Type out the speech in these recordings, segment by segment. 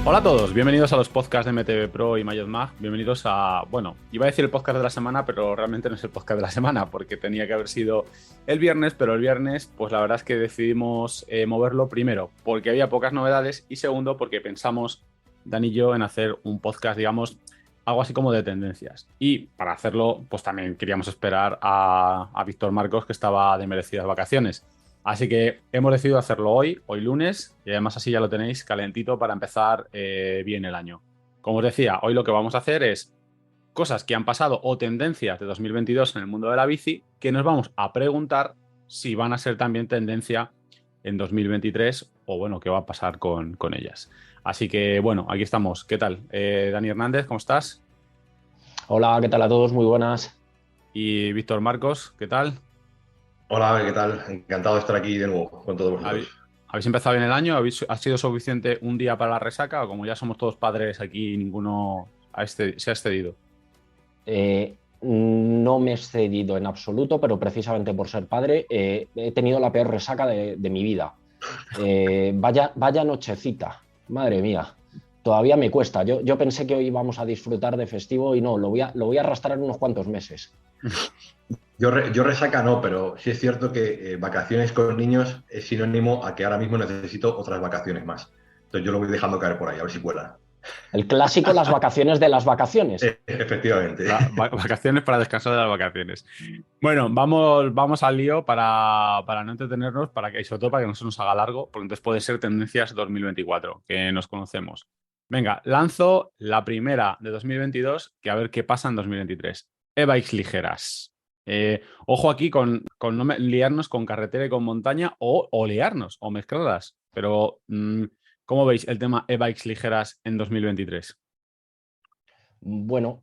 Hola a todos, bienvenidos a los podcasts de MTV Pro y MyOdMag. Bienvenidos a, bueno, iba a decir el podcast de la semana, pero realmente no es el podcast de la semana porque tenía que haber sido el viernes, pero el viernes, pues la verdad es que decidimos moverlo primero porque había pocas novedades y segundo porque pensamos, Dan y yo, en hacer un podcast, digamos, algo así como de tendencias. Y para hacerlo, pues también queríamos esperar a Víctor Marcos, que estaba de merecidas vacaciones. Así que hemos decidido hacerlo hoy lunes, y además así ya lo tenéis calentito para empezar bien el año. Como os decía, hoy lo que vamos a hacer es cosas que han pasado o tendencias de 2022 en el mundo de la bici que nos vamos a preguntar si van a ser también tendencia en 2023 o bueno, qué va a pasar con ellas. Así que bueno, aquí estamos. ¿Qué tal? Dani Hernández, ¿cómo estás? Hola, ¿qué tal a todos? Muy buenas. Y Víctor Marcos, ¿qué tal? Hola, ¿qué tal? Encantado de estar aquí de nuevo con todos vosotros. ¿Habéis empezado bien el año? ¿Ha sido suficiente un día para la resaca? O como ya somos todos padres aquí, ninguno se ha excedido. No me he excedido en absoluto, pero precisamente por ser padre he tenido la peor resaca de mi vida. Vaya nochecita, madre mía. Todavía me cuesta. Yo pensé que hoy íbamos a disfrutar de festivo y no, lo voy a arrastrar unos cuantos meses. Yo resaca no, pero sí es cierto que vacaciones con niños es sinónimo a que ahora mismo necesito otras vacaciones más. Entonces yo lo voy dejando caer por ahí, a ver si cuela. El clásico, las vacaciones de las vacaciones. Efectivamente. Vacaciones para descansar de las vacaciones. Bueno, vamos al lío para no entretenernos, y sobre todo para que no se nos haga largo, porque entonces puede ser tendencias 2024, que nos conocemos. Venga, lanzo la primera de 2022, que a ver qué pasa en 2023. E-bikes ligeras. Ojo aquí con no liarnos con carretera y con montaña o liarnos o mezclarlas. Pero, ¿cómo veis el tema e-bikes ligeras en 2023? Bueno,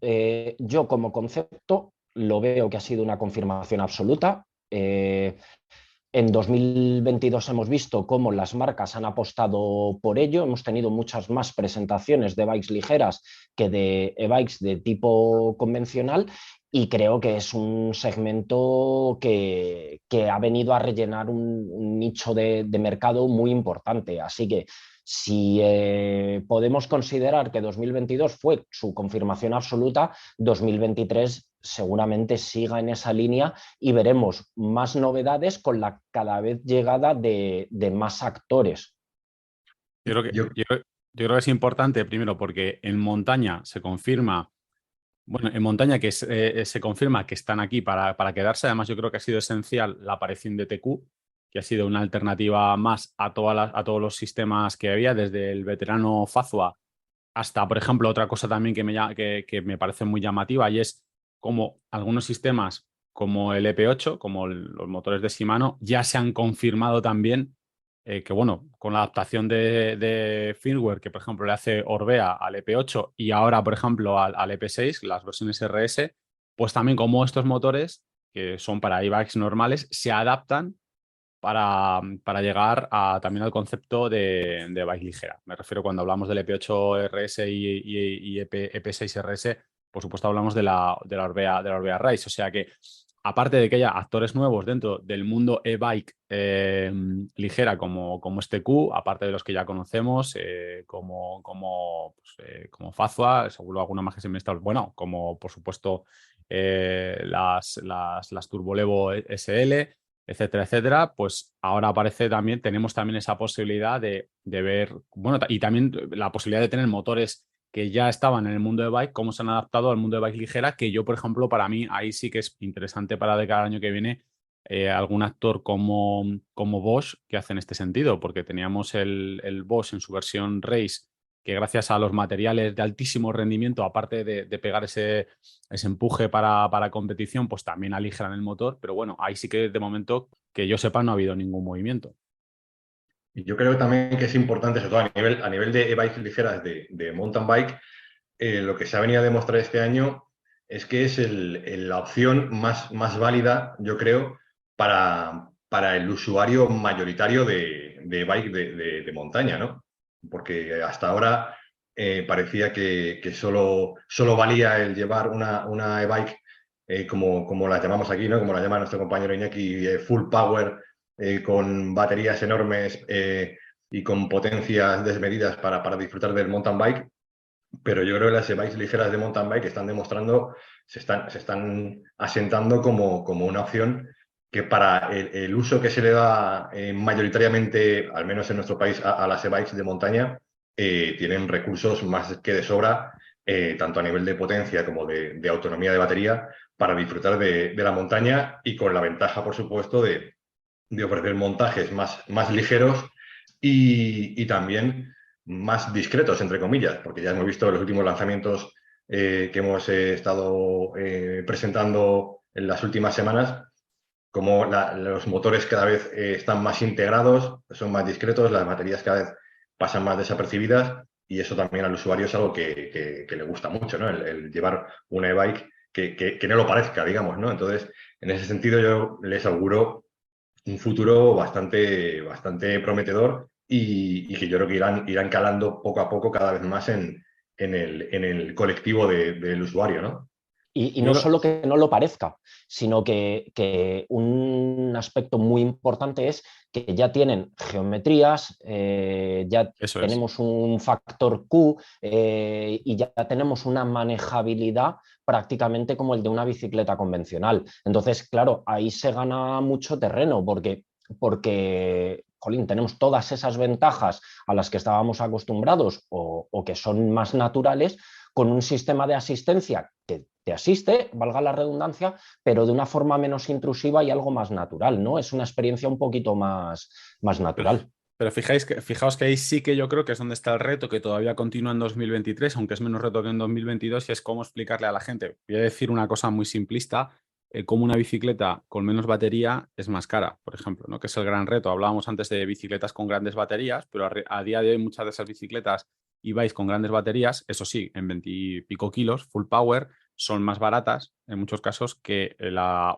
yo como concepto lo veo que ha sido una confirmación absoluta. En 2022 hemos visto cómo las marcas han apostado por ello. Hemos tenido muchas más presentaciones de bikes ligeras que de e-bikes de tipo convencional y creo que es un segmento que ha venido a rellenar un nicho de mercado muy importante. Así que si podemos considerar que 2022 fue su confirmación absoluta, 2023 seguramente siga en esa línea y veremos más novedades con la cada vez llegada de más actores. Yo creo que, Yo, yo creo que es importante, primero, porque en montaña se confirma, bueno, en montaña se confirma que están aquí para quedarse. Además, yo creo que ha sido esencial la aparición de TQ, que ha sido una alternativa más a todos los sistemas que había, desde el veterano Fazua hasta, por ejemplo, otra cosa también que me parece muy llamativa y es como algunos sistemas como el EP8, como los motores de Shimano, ya se han confirmado también que, bueno, con la adaptación de firmware que, por ejemplo, le hace Orbea al EP8 y ahora, por ejemplo, al EP6, las versiones RS, pues también como estos motores, que son para e-bikes normales, se adaptan para llegar también al concepto de bike ligera. Me refiero cuando hablamos del EP8 RS y EP6 RS, por supuesto hablamos de la Orbea Race. O sea que, aparte de que haya actores nuevos dentro del mundo e-bike ligera como este Q, aparte de los que ya conocemos, como Fazua, seguro alguna más que se me está... Bueno, como por supuesto las Turbolevo SL, etcétera, etcétera, pues ahora tenemos también esa posibilidad de ver, bueno, y también la posibilidad de tener motores que ya estaban en el mundo de bike, cómo se han adaptado al mundo de bike ligera, que yo, por ejemplo, para mí ahí sí que es interesante para de cada año que viene algún actor como Bosch que hace en este sentido, porque teníamos el Bosch en su versión Race, que gracias a los materiales de altísimo rendimiento, aparte de pegar ese empuje para competición, pues también aligeran el motor, pero bueno, ahí sí que de momento, que yo sepa, no ha habido ningún movimiento. yo creo también que es importante, sobre todo a nivel de e-bikes ligeras de mountain bike, lo que se ha venido a demostrar este año es que es la opción más válida, yo creo, para el usuario mayoritario de bike de montaña, ¿no? Porque hasta ahora parecía que solo valía el llevar una e-bike como la llamamos aquí, ¿no? Como la llama nuestro compañero Iñaki, full power, con baterías enormes. y con potencias desmedidas para disfrutar del mountain bike, pero yo creo que las e-bikes ligeras de mountain bike están demostrando, se están asentando como una opción que para el uso que se le da mayoritariamente, al menos en nuestro país, a las e-bikes de montaña, tienen recursos más que de sobra, tanto a nivel de potencia como de autonomía de batería, para disfrutar de la montaña y con la ventaja, por supuesto, de ofrecer montajes más ligeros y también más discretos, entre comillas, porque ya hemos visto los últimos lanzamientos que hemos estado presentando en las últimas semanas, como los motores cada vez están más integrados, son más discretos, las baterías cada vez pasan más desapercibidas y eso también al usuario es algo que le gusta mucho, ¿no? El llevar una e-bike que no lo parezca, digamos, ¿no? Entonces, en ese sentido yo les auguro un futuro bastante prometedor y que yo creo que irán calando poco a poco cada vez más en el colectivo del usuario, ¿no? Y Yo no creo- solo que no lo parezca, sino que un aspecto muy importante es que ya tienen geometrías, ya Eso es. tenemos un factor Q y ya tenemos una manejabilidad prácticamente como el de una bicicleta convencional. Entonces, claro, ahí se gana mucho terreno porque jolín, tenemos todas esas ventajas a las que estábamos acostumbrados o que son más naturales con un sistema de asistencia que te asiste, valga la redundancia, pero de una forma menos intrusiva y algo más natural, ¿no? Es una experiencia un poquito más Pero, natural. pero fijaos que ahí sí que yo creo que es donde está el reto, que todavía continúa en 2023, aunque es menos reto que en 2022, y es cómo explicarle a la gente. Voy a decir una cosa muy simplista, cómo una bicicleta con menos batería es más cara, por ejemplo, ¿no? Que es el gran reto. Hablábamos antes de bicicletas con grandes baterías, pero a día de hoy muchas de esas bicicletas y vais con grandes baterías, eso sí, en 20 y pico kilos, full power, son más baratas en muchos casos que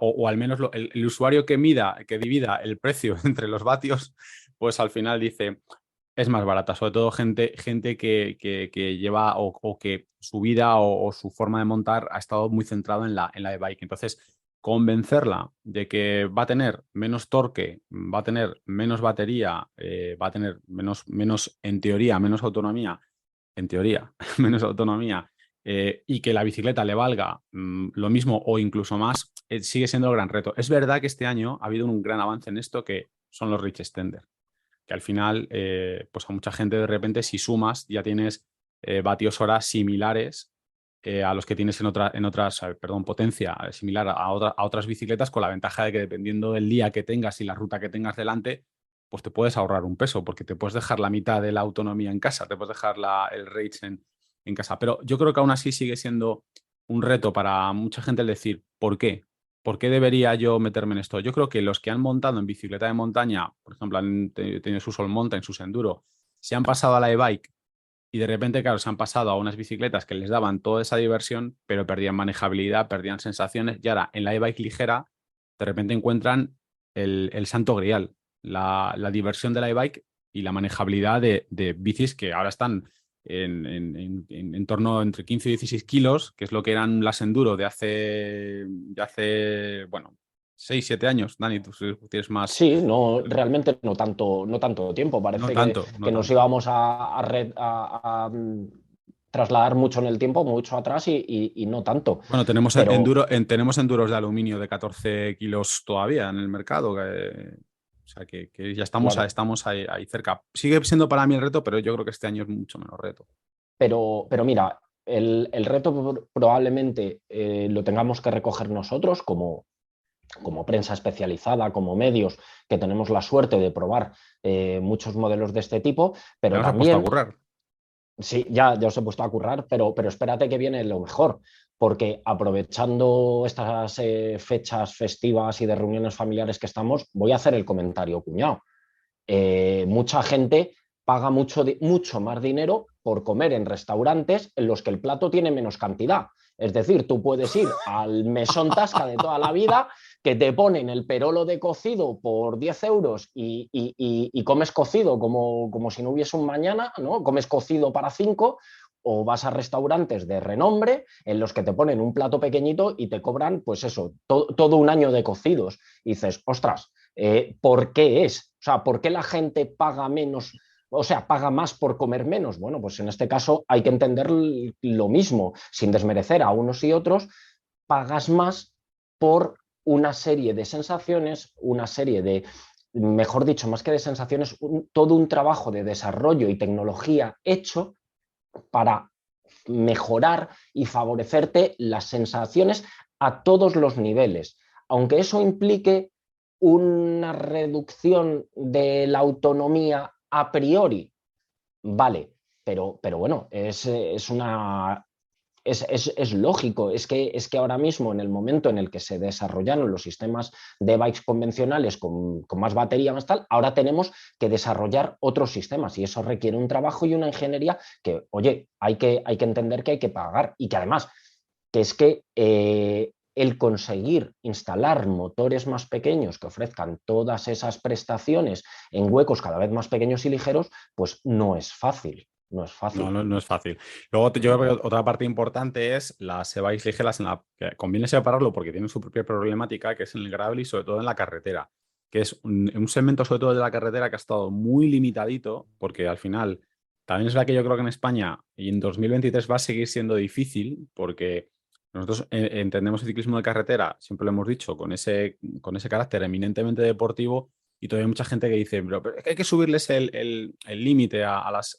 o al menos el usuario que que divida el precio entre los vatios, pues al final dice, es más barata, sobre todo gente que lleva o que su vida o su forma de montar ha estado muy centrado en la e-bike. Entonces, convencerla de que va a tener menos torque, va a tener menos batería, va a tener menos, en teoría, menos autonomía, en teoría, menos autonomía, y que la bicicleta le valga lo mismo o incluso más, sigue siendo el gran reto. Es verdad que este año ha habido un gran avance en esto que son los reach extender, que al final, pues a mucha gente de repente, si sumas, ya tienes vatios hora similares a los que tienes en otras, perdón, potencia similar a otras bicicletas, con la ventaja de que dependiendo del día que tengas y la ruta que tengas delante, pues te puedes ahorrar un peso, porque te puedes dejar la mitad de la autonomía en casa, te puedes dejar el range en casa. Pero yo creo que aún así sigue siendo un reto para mucha gente el decir, ¿por qué? ¿Por qué debería yo meterme en esto? Yo creo que los que han montado en bicicleta de montaña, por ejemplo, han tenido sus all mountain, sus enduro, se han pasado a la e-bike y de repente, claro, se han pasado a unas bicicletas que les daban toda esa diversión, pero perdían manejabilidad, perdían sensaciones. Y ahora, en la e-bike ligera, de repente encuentran el santo grial, la diversión de la e-bike y la manejabilidad de bicis que ahora están en torno entre 15 y 16 kilos, que es lo que eran las enduro bueno, 6 7 años. Dani, tú tienes más... Sí, no, realmente no tanto tiempo. No Parece tanto, no que nos tanto. íbamos a trasladar mucho en el tiempo, mucho atrás y no tanto. Bueno, Pero, tenemos enduros de aluminio de 14 kilos todavía en el mercado. O sea, que ya claro, estamos ahí cerca. Sigue siendo para mí el reto, pero yo creo que este año es mucho menos reto. pero mira, el reto probablemente lo tengamos que recoger nosotros como prensa especializada, como medios, que tenemos la suerte de probar muchos modelos de este tipo, Ya pero nos ha puesto a también, currar. sí, ya os he puesto a currar, pero espérate que viene lo mejor, porque aprovechando estas fechas festivas y de reuniones familiares que estamos, voy a hacer el comentario cuñado. Mucha gente paga mucho más dinero por comer en restaurantes en los que el plato tiene menos cantidad. Es decir, tú puedes ir al mesón Tasca de toda la vida, que te ponen el perolo de cocido por 10 euros y comes cocido como si no hubiese un mañana, ¿no? Comes cocido para 5, o vas a restaurantes de renombre en los que te ponen un plato pequeñito y te cobran, pues eso, todo un año de cocidos. Y dices, ostras, ¿por qué es? O sea, ¿por qué la gente paga menos o sea, paga más por comer menos. Bueno, pues en este caso hay que entender lo mismo, sin desmerecer a unos y otros, pagas más por una serie de sensaciones, una serie de, mejor dicho, más que de sensaciones, todo un trabajo de desarrollo y tecnología hecho para mejorar y favorecerte las sensaciones a todos los niveles, aunque eso implique una reducción de la autonomía a priori, vale, pero bueno, es lógico, es que ahora mismo, en el momento en el que se desarrollaron los sistemas de bikes convencionales con más batería, más tal, ahora tenemos que desarrollar otros sistemas y eso requiere un trabajo y una ingeniería que, oye, hay que entender que hay que pagar y que además, que es que el conseguir instalar motores más pequeños que ofrezcan todas esas prestaciones en huecos cada vez más pequeños y ligeros, pues no es fácil. No es fácil. No es fácil. Luego, yo creo que otra parte importante es las e-bikes ligeras, que conviene separarlo porque tienen su propia problemática, que es en el gravel y sobre todo en la carretera, que es un segmento sobre todo de la carretera que ha estado muy limitadito, porque al final también es verdad que yo creo que en España y en 2023 va a seguir siendo difícil, porque nosotros entendemos el ciclismo de carretera, siempre lo hemos dicho, con ese carácter eminentemente deportivo, y todavía hay mucha gente que dice, pero es que hay que subirles el límite a las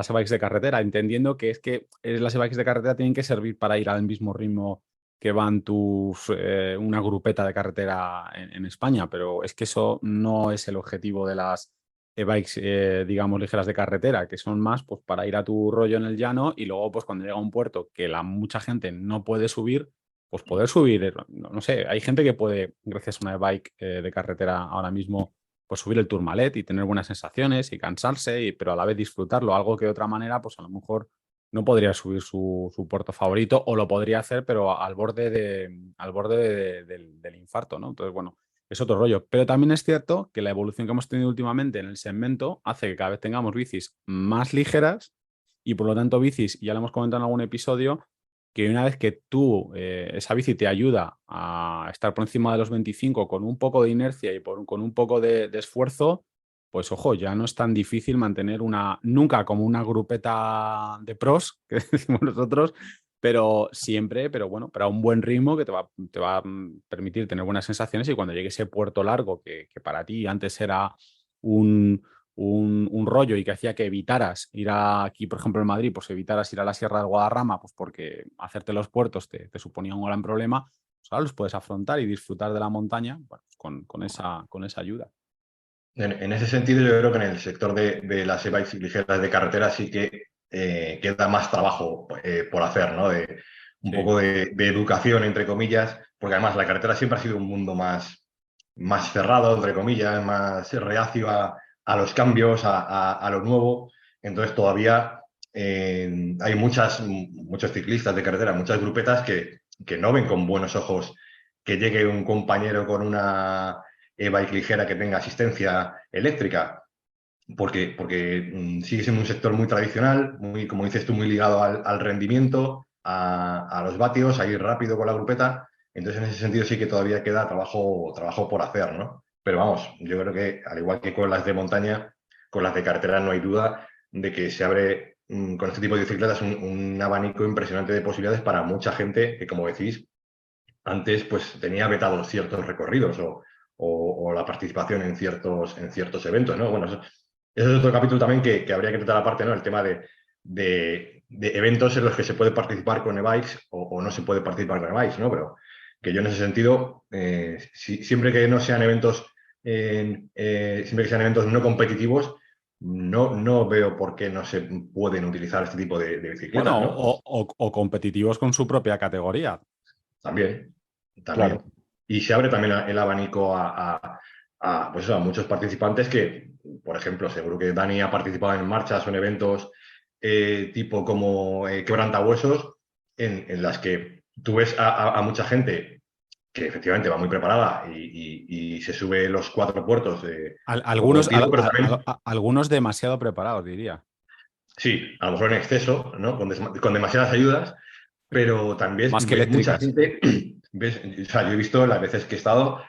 e-bikes de carretera, entendiendo que las e-bikes de carretera tienen que servir para ir al mismo ritmo que van una grupeta de carretera en España, pero es que eso no es el objetivo de las e-bikes, digamos, ligeras de carretera, que son más pues para ir a tu rollo en el llano y luego pues cuando llega a un puerto que mucha gente no puede subir, pues poder subir, no sé, hay gente que puede, gracias a una e-bike de carretera ahora mismo, pues subir el Tourmalet y tener buenas sensaciones y cansarse, pero a la vez disfrutarlo, algo que de otra manera, pues a lo mejor no podría subir su puerto favorito o lo podría hacer, pero al borde del infarto, ¿no? Entonces, bueno, es otro rollo. Pero también es cierto que la evolución que hemos tenido últimamente en el segmento hace que cada vez tengamos bicis más ligeras y por lo tanto bicis, ya lo hemos comentado en algún episodio, que una vez que esa bici te ayuda a estar por encima de los 25 con un poco de inercia y con un poco de esfuerzo, pues ojo, ya no es tan difícil mantener nunca como una grupeta de pros, que decimos nosotros, pero siempre, pero bueno, pero a un buen ritmo que te va a permitir tener buenas sensaciones y cuando llegue ese puerto largo que para ti antes era un rollo y que hacía que evitaras ir aquí, por ejemplo, en Madrid, pues evitaras ir a la Sierra del Guadarrama, pues porque hacerte los puertos te suponía un gran problema, pues ahora los puedes afrontar y disfrutar de la montaña, bueno, pues con esa ayuda. En ese sentido, yo creo que en el sector de las e-bikes ligeras de carretera sí que queda más trabajo por hacer, ¿no? Un Sí. poco de educación, entre comillas, porque además la carretera siempre ha sido un mundo más cerrado, entre comillas, más reacio a los cambios, a lo nuevo. Entonces todavía hay muchos ciclistas de carretera, muchas grupetas que no ven con buenos ojos que llegue un compañero con una e-bike ligera que tenga asistencia eléctrica, porque sigue siendo un sector muy tradicional, muy, como dices tú, muy ligado al rendimiento, a los vatios, a ir rápido con la grupeta. Entonces, en ese sentido sí que todavía queda trabajo por hacer, ¿no? Pero vamos, yo creo que al igual que con las de montaña, con las de carretera no hay duda de que se abre con este tipo de bicicletas un abanico impresionante de posibilidades para mucha gente que, como decís, antes pues tenía vetados ciertos recorridos o la participación en ciertos eventos, ¿no? Bueno, eso es otro capítulo también que habría que tratar aparte, ¿no? El tema de eventos en los que se puede participar con e-bikes o no se puede participar con e-bikes, ¿no? Pero que yo en ese sentido, siempre que no sean eventos, siempre que sean eventos no competitivos, no veo por qué no se pueden utilizar este tipo de bicicletas, Bueno, ¿no? o competitivos con su propia categoría. También. Claro. Y se abre también el abanico pues eso, a muchos participantes que, por ejemplo, seguro que Dani ha participado en marchas o en eventos tipo como Quebrantahuesos, en las que tú ves a mucha gente que efectivamente va muy preparada y se sube los 4 puertos como un Algunos, tiro, pero también, algunos demasiado preparados, diría. sí, a lo mejor en exceso, ¿no? Con demasiadas ayudas, pero también Más que ves mucha eléctricas. gente, o sea, yo he visto las veces que he estado,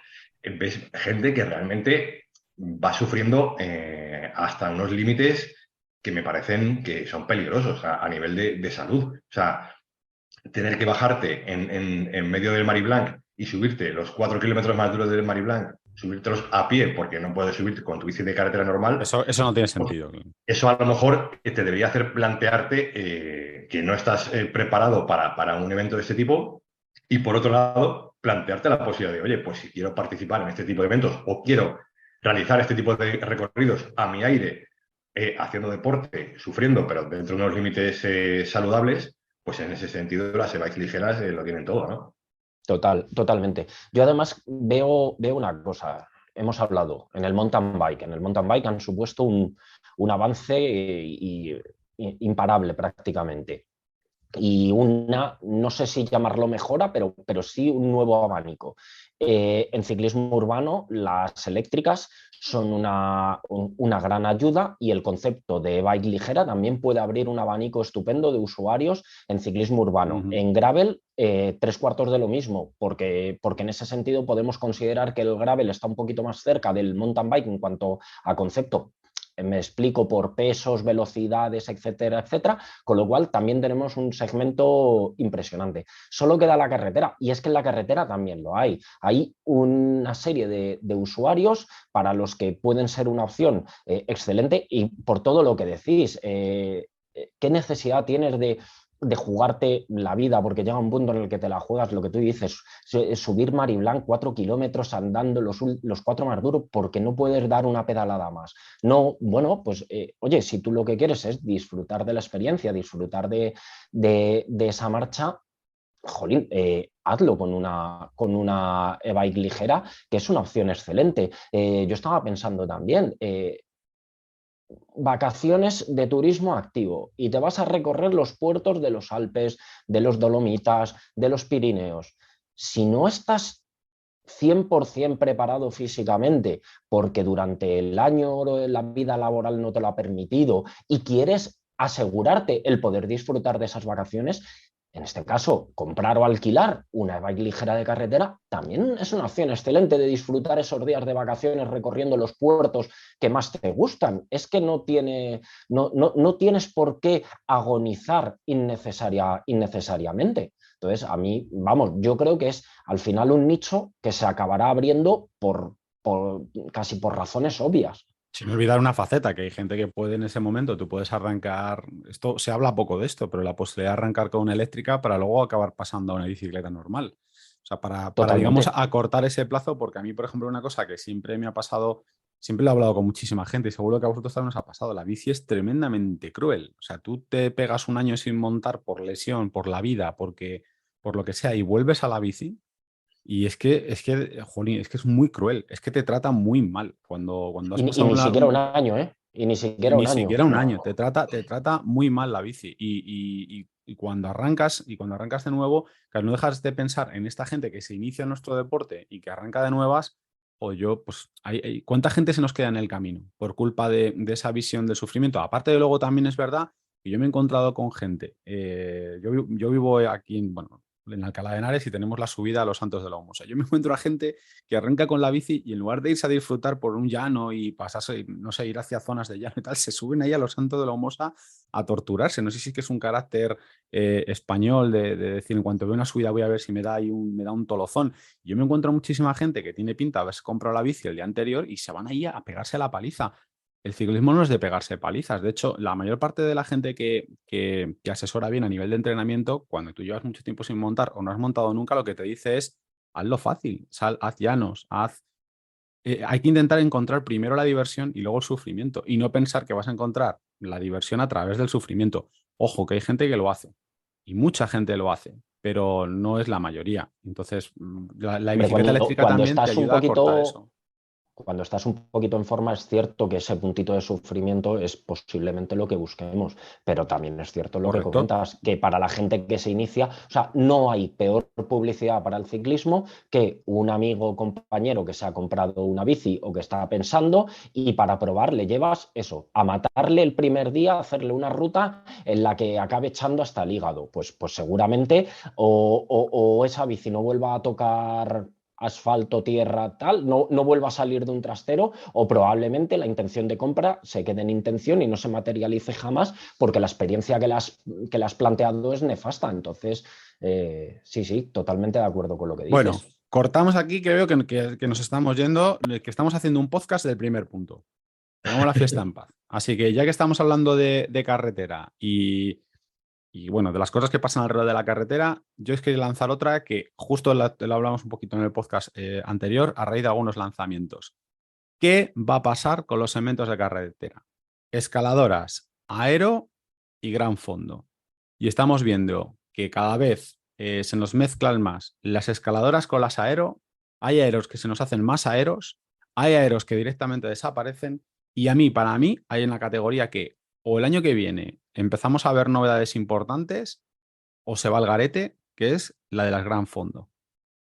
ves gente que realmente va sufriendo hasta unos límites que me parecen que son peligrosos a nivel de salud. O sea, tener que bajarte en medio del Mari Blanc y subirte los 4 kilómetros más duros del Mari Blanc, subírtelos a pie porque no puedes subirte con tu bici de carretera normal, Eso no tiene sentido. eso a lo mejor te debería hacer plantearte que no estás preparado para un evento de este tipo y por otro lado, plantearte la posibilidad de, oye, pues si quiero participar en este tipo de eventos o quiero realizar este tipo de recorridos a mi aire, haciendo deporte, sufriendo, pero dentro de unos límites saludables, pues en ese sentido las e-bikes ligeras lo tienen todo, ¿no? Totalmente. Yo además veo una cosa, hemos hablado en el mountain bike. En el mountain bike han supuesto un avance imparable prácticamente. Y no sé si llamarlo mejora, pero sí un nuevo abanico. En ciclismo urbano, las eléctricas son una gran ayuda y el concepto de bike ligera también puede abrir un abanico estupendo de usuarios en ciclismo urbano. En gravel, 3/4 de lo mismo, porque en ese sentido podemos considerar que el gravel está un poquito más cerca del mountain bike en cuanto a concepto. Me explico, por pesos, velocidades, etcétera, etcétera, con lo cual también tenemos un segmento impresionante. Solo queda la carretera, y es que en la carretera también lo hay. Hay una serie de usuarios para los que pueden ser una opción excelente, y por todo lo que decís, ¿qué necesidad tienes de jugarte la vida? Porque llega un punto en el que te la juegas, lo que tú dices, subir Mari Blanc 4 kilómetros andando los 4 más duros porque no puedes dar una pedalada más. No, bueno, pues oye, si tú lo que quieres es disfrutar de la experiencia, disfrutar de esa marcha, jolín, hazlo con una e-bike ligera, que es una opción excelente. Yo estaba pensando también, vacaciones de turismo activo y te vas a recorrer los puertos de los Alpes, de los Dolomitas, de los Pirineos. Si no estás 100% preparado físicamente porque durante el año la vida laboral no te lo ha permitido y quieres asegurarte el poder disfrutar de esas vacaciones, en este caso, comprar o alquilar una bike ligera de carretera también es una opción excelente de disfrutar esos días de vacaciones recorriendo los puertos que más te gustan. Es que no tienes por qué agonizar innecesariamente. Entonces, a mí, vamos, yo creo que es al final un nicho que se acabará abriendo casi por razones obvias. Sin olvidar una faceta, que hay gente que puede en ese momento, tú puedes arrancar, esto se habla poco de esto, pero la posibilidad de arrancar con una eléctrica para luego acabar pasando a una bicicleta normal. O sea, para digamos, acortar ese plazo, porque a mí, por ejemplo, una cosa que siempre me ha pasado, siempre lo he hablado con muchísima gente y seguro que a vosotros también os ha pasado, la bici es tremendamente cruel. O sea, tú te pegas un año sin montar por lesión, por la vida, por lo que sea, y vuelves a la bici. Y jolín, es que es muy cruel, es que te trata muy mal cuando has Y pasado ni siquiera un año, ¿eh? Y ni siquiera un año. Ni siquiera un año, te trata muy mal la bici. Y cuando arrancas de nuevo, claro, no dejas de pensar en esta gente que se inicia en nuestro deporte y que arranca de nuevas, pues ¿cuánta gente se nos queda en el camino por culpa de esa visión del sufrimiento? Aparte de luego también es verdad que yo me he encontrado con gente, yo vivo aquí en Alcalá de Henares y tenemos la subida a los Santos de la Homosa. Yo me encuentro a gente que arranca con la bici y en lugar de irse a disfrutar por un llano y pasarse, no sé, ir hacia zonas de llano y tal, se suben ahí a los Santos de la Homosa a torturarse. No sé si es que es un carácter español de decir, en cuanto veo una subida voy a ver si me da un tolozón. Yo me encuentro muchísima gente que tiene pinta de haberse comprado la bici el día anterior y se van ahí a pegarse la paliza. El ciclismo no es de pegarse palizas. De hecho, la mayor parte de la gente que asesora bien a nivel de entrenamiento, cuando tú llevas mucho tiempo sin montar o no has montado nunca, lo que te dice es, hazlo fácil, haz llanos, hay que intentar encontrar primero la diversión y luego el sufrimiento y no pensar que vas a encontrar la diversión a través del sufrimiento. Ojo, que hay gente que lo hace y mucha gente lo hace, pero no es la mayoría. Entonces, la bicicleta eléctrica también te ayuda a cortar eso. Cuando estás un poquito en forma, es cierto que ese puntito de sufrimiento es posiblemente lo que busquemos, pero también es cierto lo que comentas, que para la gente que se inicia, o sea, no hay peor publicidad para el ciclismo que un amigo o compañero que se ha comprado una bici o que está pensando y para probar le llevas eso, a matarle el primer día, a hacerle una ruta en la que acabe echando hasta el hígado. Pues seguramente o esa bici no vuelva a tocar asfalto, tierra, tal, no vuelva a salir de un trastero, o probablemente la intención de compra se quede en intención y no se materialice jamás porque la experiencia que le has planteado es nefasta. Entonces, sí, totalmente de acuerdo con lo que Bueno, dices. cortamos aquí, que veo que nos estamos yendo, que estamos haciendo un podcast del primer punto. Pongamos la fiesta en paz. Así que ya que estamos hablando de carretera y bueno, de las cosas que pasan alrededor de la carretera, yo es que lanzar otra que justo lo hablamos un poquito en el podcast anterior a raíz de algunos lanzamientos. ¿Qué va a pasar con los segmentos de carretera? Escaladoras, aero y gran fondo. Y estamos viendo que cada vez se nos mezclan más las escaladoras con las aero. Hay aeros que se nos hacen más aeros, hay aeros que directamente desaparecen. Y para mí, hay en la categoría que o el año que viene empezamos a ver novedades importantes o se va al garete, que es la de las gran fondo.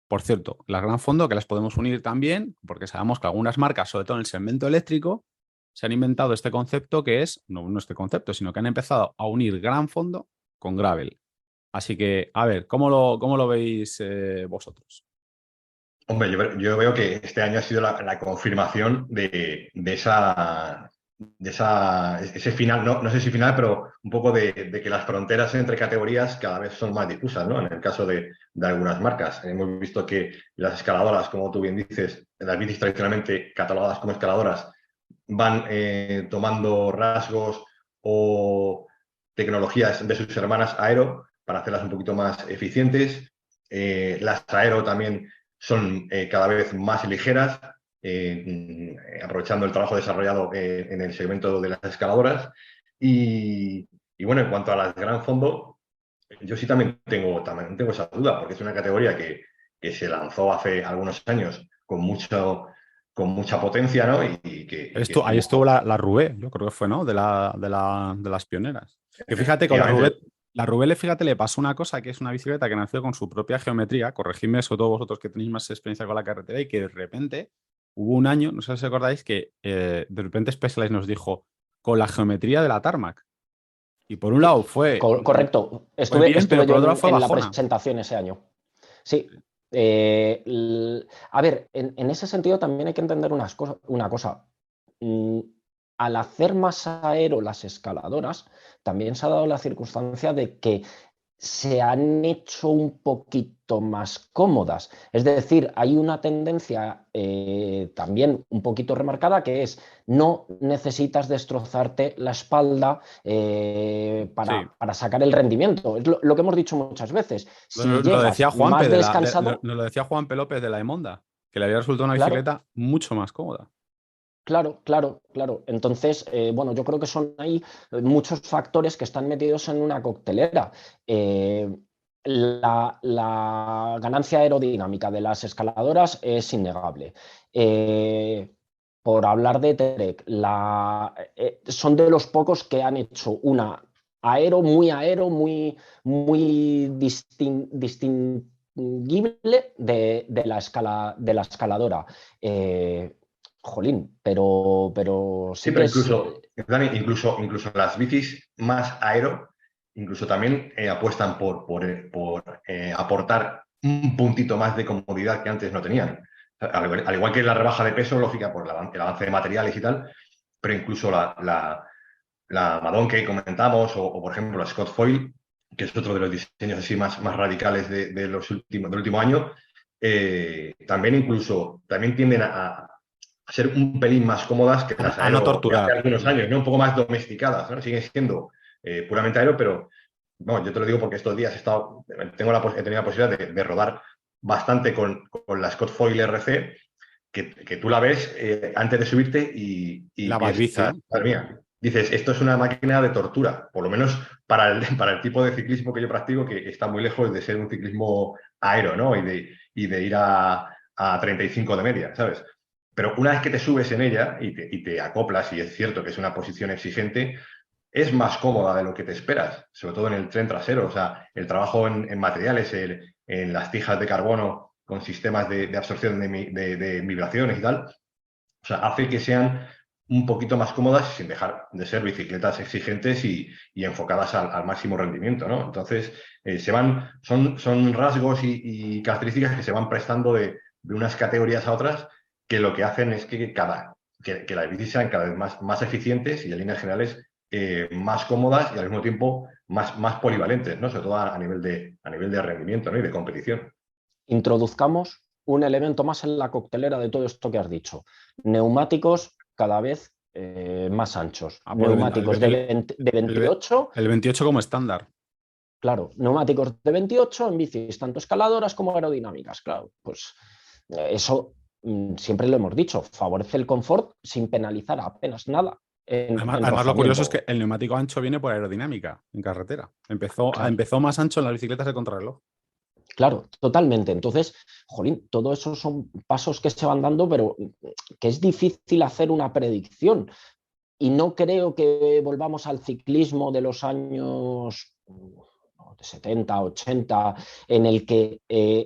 Por cierto, las gran fondo que las podemos unir también, porque sabemos que algunas marcas, sobre todo en el segmento eléctrico, se han inventado este concepto que es, no este concepto, sino que han empezado a unir gran fondo con gravel. Así que, a ver, ¿cómo lo veis vosotros? Hombre, yo veo que este año ha sido la confirmación de ese final, no sé si final, pero un poco de que las fronteras entre categorías cada vez son más difusas, ¿no? En el caso de algunas marcas. Hemos visto que las escaladoras, como tú bien dices, las bicis tradicionalmente catalogadas como escaladoras, van tomando rasgos o tecnologías de sus hermanas aero para hacerlas un poquito más eficientes. Las aero también son cada vez más ligeras, aprovechando el trabajo desarrollado en el segmento de las escaladoras. Y bueno, en cuanto a las gran fondo, yo sí también tengo esa duda, porque es una categoría que se lanzó hace algunos años con mucha potencia, ¿no? Y que Ahí estuvo estuvo la Rubé, yo creo que fue, ¿no? De las pioneras. Que fíjate, con efectivamente. la Rubé, fíjate, le pasó una cosa, que es una bicicleta que nació con su propia geometría, corregidme sobre todo vosotros que tenéis más experiencia con la carretera, y que de repente hubo un año, no sé si os acordáis, que de repente Specialized nos dijo con la geometría de la Tarmac. Y por un lado Correcto, fue bien, pero estuve por yo otro lado fue en la bajona. presentación ese año. Sí. A ver, en ese sentido también hay que entender una cosa. Mm, Al hacer más aero las escaladoras, también se ha dado la circunstancia de que se han hecho un poquito más cómodas. Es decir, hay una tendencia también un poquito remarcada, que es no necesitas destrozarte la espalda Sí. para sacar el rendimiento. Es lo que hemos dicho muchas veces. Si Lo decía llegas Juanpe más descansado, nos lo decía Juanpe López de la Emonda, que le había resultado una claro. bicicleta mucho más cómoda. Claro. Entonces, bueno, yo creo que son ahí muchos factores que están metidos en una coctelera. Eh, la ganancia aerodinámica de las escaladoras es innegable. Por hablar de Trek, son de los pocos que han hecho una aero, muy distinguible de la escaladora. Jolín, pero Sí, sí que pero es. Dani, incluso las bicis más aero, incluso también apuestan por aportar un puntito más de comodidad que antes no tenían. Al igual que la rebaja de peso, lógica, por el avance de materiales y tal, pero incluso la Madone que comentamos, o por ejemplo la Scott Foil, que es otro de los diseños así más radicales del último año, también tienden a ser un pelín más cómodas que las A no aero de hace torturar. algunos años, ¿no? Un poco más domesticadas, ¿no? Siguen siendo puramente aero, pero bueno, yo te lo digo porque estos días he tenido la posibilidad de rodar bastante con la Scott Foil RC, que tú la ves antes de subirte y La Bad Bici, piensas, ¿eh? madre mía, dices, esto es una máquina de tortura, por lo menos para el tipo de ciclismo que yo practico, que está muy lejos de ser un ciclismo aero, ¿no? Y de ir a 35 de media, ¿sabes? Pero una vez que te subes en ella y te acoplas, y es cierto que es una posición exigente, es más cómoda de lo que te esperas, sobre todo en el tren trasero. O sea, el trabajo en materiales, en las tijas de carbono con sistemas de absorción de vibraciones y tal, o sea, hace que sean un poquito más cómodas sin dejar de ser bicicletas exigentes y enfocadas al máximo rendimiento, ¿no? Entonces, son rasgos y características que se van prestando de unas categorías a otras que lo que hacen es que las bicis sean cada vez más eficientes y en líneas generales más cómodas y al mismo tiempo más polivalentes, ¿no? Sobre todo a nivel de rendimiento, ¿no? Y de competición. Introduzcamos un elemento más en la coctelera de todo esto que has dicho. Neumáticos cada vez más anchos. Neumáticos de 28. El 28 como estándar. Claro, neumáticos de 28 en bicis, tanto escaladoras como aerodinámicas. Claro, pues eso siempre lo hemos dicho, favorece el confort sin penalizar apenas nada. Además, lo curioso es que el neumático ancho viene por aerodinámica en carretera. Empezó más ancho en las bicicletas de contrarreloj. Claro, totalmente. Entonces, jolín, todo eso son pasos que se van dando, pero que es difícil hacer una predicción. Y no creo que volvamos al ciclismo de los años 70, 80, en el que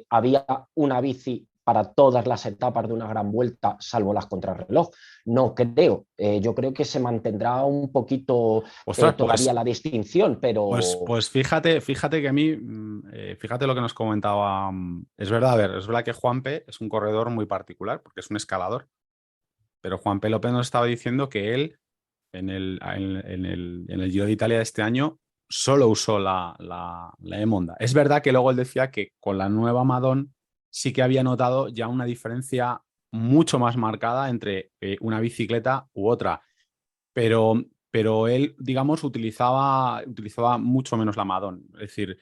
había una bici para todas las etapas de una gran vuelta, salvo las contrarreloj. No creo. Yo creo que se mantendrá un poquito todavía la distinción, pero... Pues fíjate que a mí, fíjate lo que nos comentaba. Es verdad, a ver, es verdad que Juanpe es un corredor muy particular, porque es un escalador, pero Juanpe López nos estaba diciendo que él, en el Giro de Italia de este año, solo usó la E-Monda. Es verdad que luego él decía que con la nueva Madone sí que había notado ya una diferencia mucho más marcada entre una bicicleta u otra, pero él, digamos, utilizaba mucho menos la Madone. Es decir,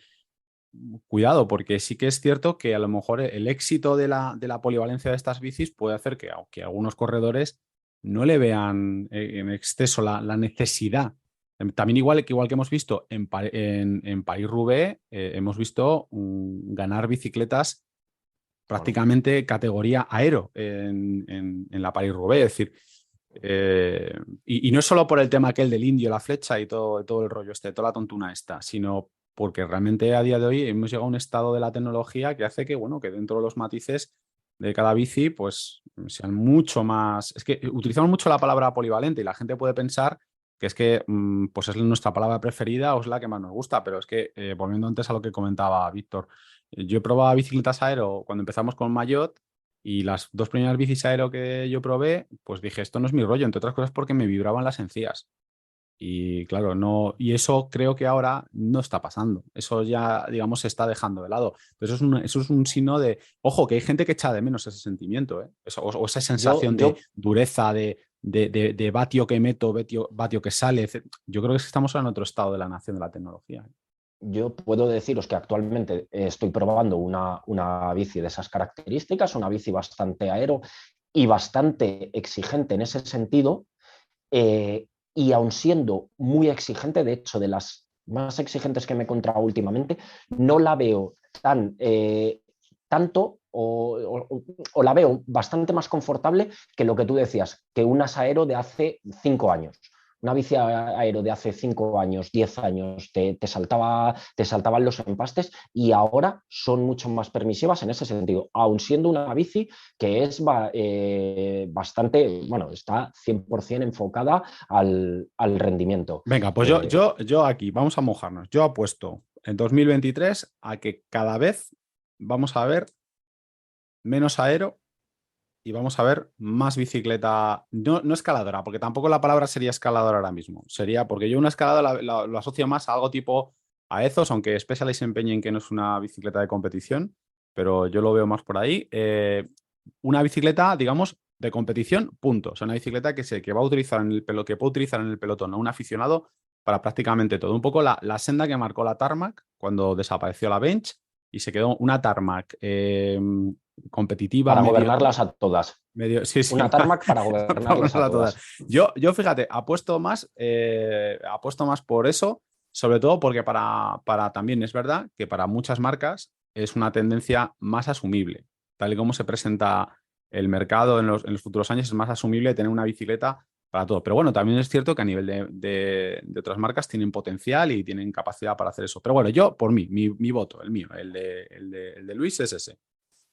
cuidado, porque sí que es cierto que a lo mejor el éxito de la polivalencia de estas bicis puede hacer que, aunque algunos corredores no le vean en exceso la necesidad. También igual que hemos visto en París-Roubaix, hemos visto ganar bicicletas prácticamente categoría aero en la París-Roubaix. Es decir, y no es solo por el tema aquel del indio, la flecha y todo el rollo toda la tontuna esta, sino porque realmente a día de hoy hemos llegado a un estado de la tecnología que hace que, bueno, que dentro de los matices de cada bici, pues sean mucho más... Es que utilizamos mucho la palabra polivalente y la gente puede pensar que es que pues es nuestra palabra preferida o es la que más nos gusta, pero es que, volviendo antes a lo que comentaba Víctor, yo he probado bicicletas aero cuando empezamos con Mayotte y las dos primeras bicis aero que yo probé, pues dije, esto no es mi rollo, entre otras cosas porque me vibraban las encías. Y claro, no, y eso creo que ahora no está pasando. Eso ya, digamos, se está dejando de lado. Pero eso es un signo de, ojo, que hay gente que echa de menos ese sentimiento, ¿eh? O esa sensación de dureza, de vatio que meto, vatio que sale. Etc. Yo creo que estamos en otro estado de la nación de la tecnología. Yo puedo deciros que actualmente estoy probando una bici de esas características, una bici bastante aero y bastante exigente en ese sentido. Y aun siendo muy exigente, de hecho, de las más exigentes que me he encontrado últimamente, no la veo tanto o la veo bastante más confortable que lo que tú decías, que unas aero de hace 5 años. Una bici aero de hace 5 años, 10 años, te saltaban los empastes y ahora son mucho más permisivas en ese sentido, aun siendo una bici que es bastante, bueno, está 100% enfocada al rendimiento. Venga, pues yo aquí, vamos a mojarnos. Yo apuesto en 2023 a que cada vez vamos a ver menos aero y vamos a ver más bicicleta, no escaladora, porque tampoco la palabra sería escaladora ahora mismo. Sería, porque yo una escaladora lo asocio más a algo tipo Aezos, aunque Specialized se empeñe en que no es una bicicleta de competición, pero yo lo veo más por ahí. Una bicicleta, digamos, de competición, punto. O sea, una bicicleta que va a utilizar que puede utilizar en el pelotón a un aficionado para prácticamente todo. Un poco la senda que marcó la Tarmac cuando desapareció la Bench y se quedó una Tarmac competitiva. Para gobernarlas a todas. Sí, una Tarmac para gobernarlas a todas. Yo fíjate, apuesto más por eso, sobre todo porque para también es verdad que para muchas marcas es una tendencia más asumible. Tal y como se presenta el mercado en los futuros años, es más asumible tener una bicicleta para todo. Pero bueno, también es cierto que a nivel de otras marcas tienen potencial y tienen capacidad para hacer eso. Pero bueno, yo, por mí, mi voto, el mío, el de Luis es ese.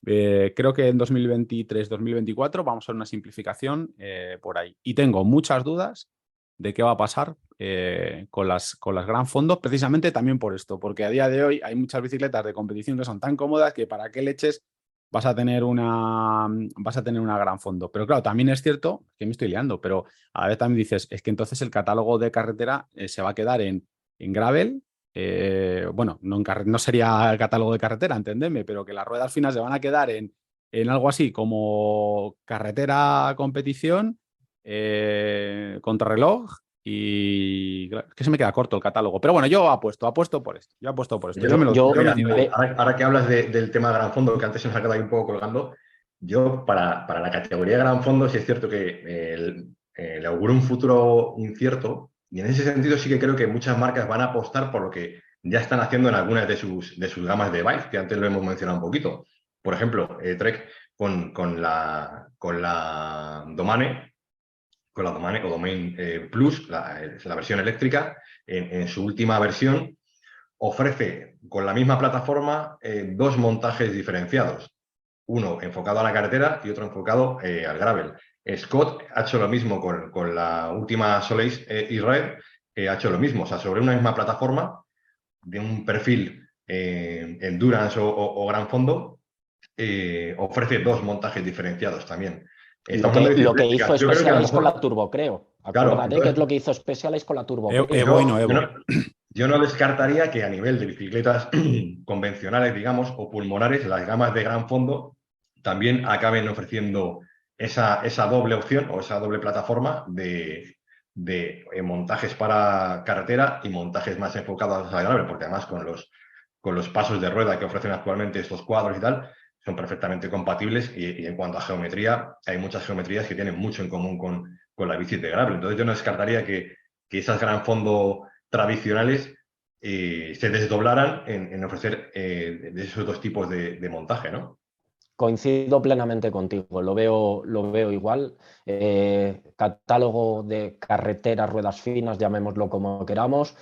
Creo que en 2023-2024 vamos a ver una simplificación por ahí. Y tengo muchas dudas de qué va a pasar con las gran fondos, precisamente también por esto, porque a día de hoy hay muchas bicicletas de competición que son tan cómodas que para qué leches vas a tener una gran fondo. Pero claro, también es cierto que me estoy liando, pero a la vez también dices, es que entonces el catálogo de carretera se va a quedar en gravel. Bueno, no sería el catálogo de carretera, entendedme, pero que las ruedas finas se van a quedar en algo así como carretera, competición, contrarreloj. Y claro, es que se me queda corto el catálogo. Pero bueno, yo apuesto por esto. Yo apuesto por esto. Mira, ahora que hablas del tema gran fondo, que antes se nos ha quedado ahí un poco colgando, yo para la categoría gran fondo sí es cierto que le auguro un futuro incierto, y en ese sentido sí que creo que muchas marcas van a apostar por lo que ya están haciendo en algunas de sus gamas de bike, que antes lo hemos mencionado un poquito. Por ejemplo, Trek con la Domane, o Domain Plus, la versión eléctrica, en su última versión, ofrece con la misma plataforma dos montajes diferenciados, uno enfocado a la carretera y otro enfocado al gravel. Scott ha hecho lo mismo con la última Soleil Israel, ha hecho lo mismo, o sea, sobre una misma plataforma de un perfil endurance o gran fondo, ofrece dos montajes diferenciados también. Estamos hablando de Lo que bicicletas. hizo Yo creo que a lo Specialized con mejor, la Turbo, creo. claro, Acuérdate que es entonces lo que hizo Specialized con la Turbo, creo. Evo. Yo no descartaría que a nivel de bicicletas convencionales, digamos, o pulmonares, las gamas de gran fondo también acaben ofreciendo esa doble opción o esa doble plataforma de montajes para carretera y montajes más enfocados al gravel, porque además con los pasos de rueda que ofrecen actualmente estos cuadros y tal, son perfectamente compatibles, y en cuanto a geometría, hay muchas geometrías que tienen mucho en común con la bici de gravel. Entonces yo no descartaría que esas gran fondo tradicionales se desdoblaran en ofrecer de esos dos tipos de montaje, ¿no? Coincido plenamente contigo, lo veo igual. Catálogo de carreteras, ruedas finas, llamémoslo como queramos.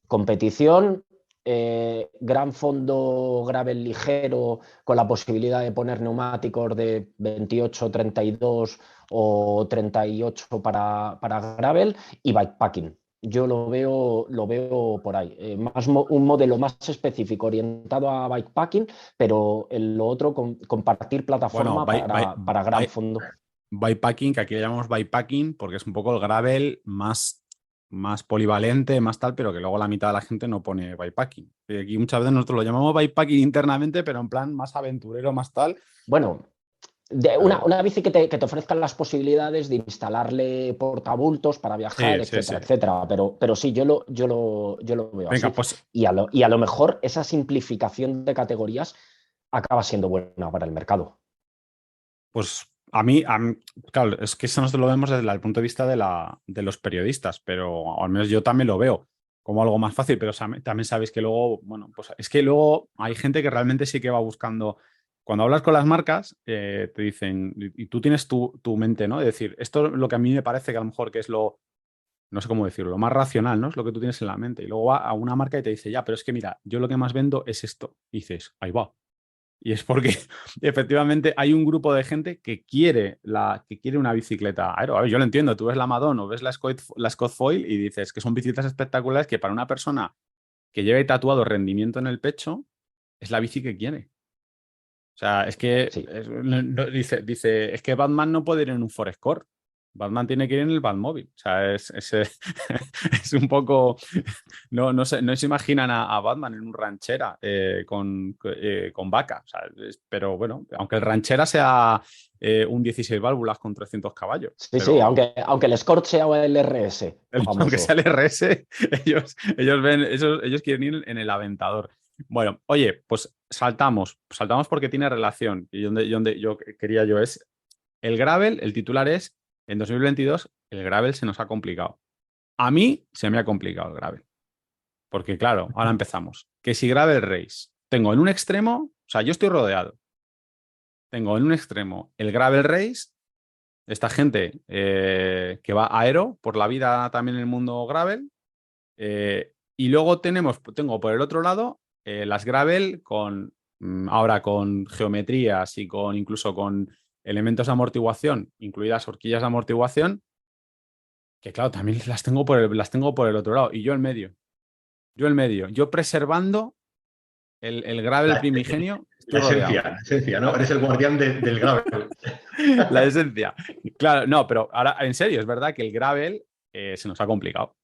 Competición, gran fondo gravel ligero con la posibilidad de poner neumáticos de 28, 32 o 38 para gravel, y bikepacking. Yo lo veo por ahí. Un modelo más específico orientado a bikepacking, pero en lo otro compartir Bueno, plataforma para gran fondo. bikepacking, que aquí le llamamos bikepacking porque es un poco el gravel más polivalente, más tal, pero que luego la mitad de la gente no pone bikepacking. Y aquí muchas veces nosotros lo llamamos bikepacking internamente, pero en plan más aventurero, más tal. Bueno, una bici que te ofrezcan las posibilidades de instalarle portabultos para viajar, Sí, sí, sí. etcétera, etcétera. Pero sí, yo lo veo Venga, así. pues Y a lo mejor esa simplificación de categorías acaba siendo buena para el mercado. Pues a mí, claro, es que eso nosotros lo vemos desde el punto de vista de los periodistas, pero al menos yo también lo veo como algo más fácil, pero también sabéis que luego, bueno, pues es que luego hay gente que realmente sí que va buscando. Cuando hablas con las marcas, te dicen, y tú tienes tu mente, ¿no? Es decir, esto es lo que a mí me parece que a lo mejor que es no sé cómo decirlo, lo más racional, ¿no? Es lo que tú tienes en la mente. Y luego va a una marca y te dice, ya, pero es que mira, yo lo que más vendo es esto. Y dices, ahí va. Y es porque efectivamente hay un grupo de gente que quiere una bicicleta aero. A ver, yo lo entiendo, tú ves la Madon o ves la Scott Foil y dices que son bicicletas espectaculares que para una persona que lleve tatuado rendimiento en el pecho es la bici que quiere. O sea, es que Sí. dice, es que Batman no puede ir en un Forest Core. Batman tiene que ir en el Batmóvil. O sea, es un poco. No se imaginan a Batman en un ranchera con vaca. O sea, pero bueno, aunque el ranchera sea un 16 válvulas con 300 caballos. Sí, sí, Pero aunque el Escort sea el RS, aunque famoso. sea el RS, ellos quieren ir en el Aventador. Bueno, oye, pues saltamos porque tiene relación. Y donde yo quería es el gravel, el titular es, en 2022, el gravel se nos ha complicado. A mí se me ha complicado el gravel. Porque claro, ahora empezamos. Que si gravel race, tengo en un extremo, o sea, yo estoy rodeado. Tengo en un extremo el gravel race, esta gente que va aero por la vida también en el mundo gravel. Y luego tengo por el otro lado las gravel ahora con geometrías y incluso con elementos de amortiguación, incluidas horquillas de amortiguación, que claro, también las tengo por el otro lado. Y yo preservando el gravel primigenio. Estoy rodeado. La esencia, ¿no? Eres el guardián del gravel. La esencia. Claro, no, pero ahora, en serio, es verdad que el gravel se nos ha complicado.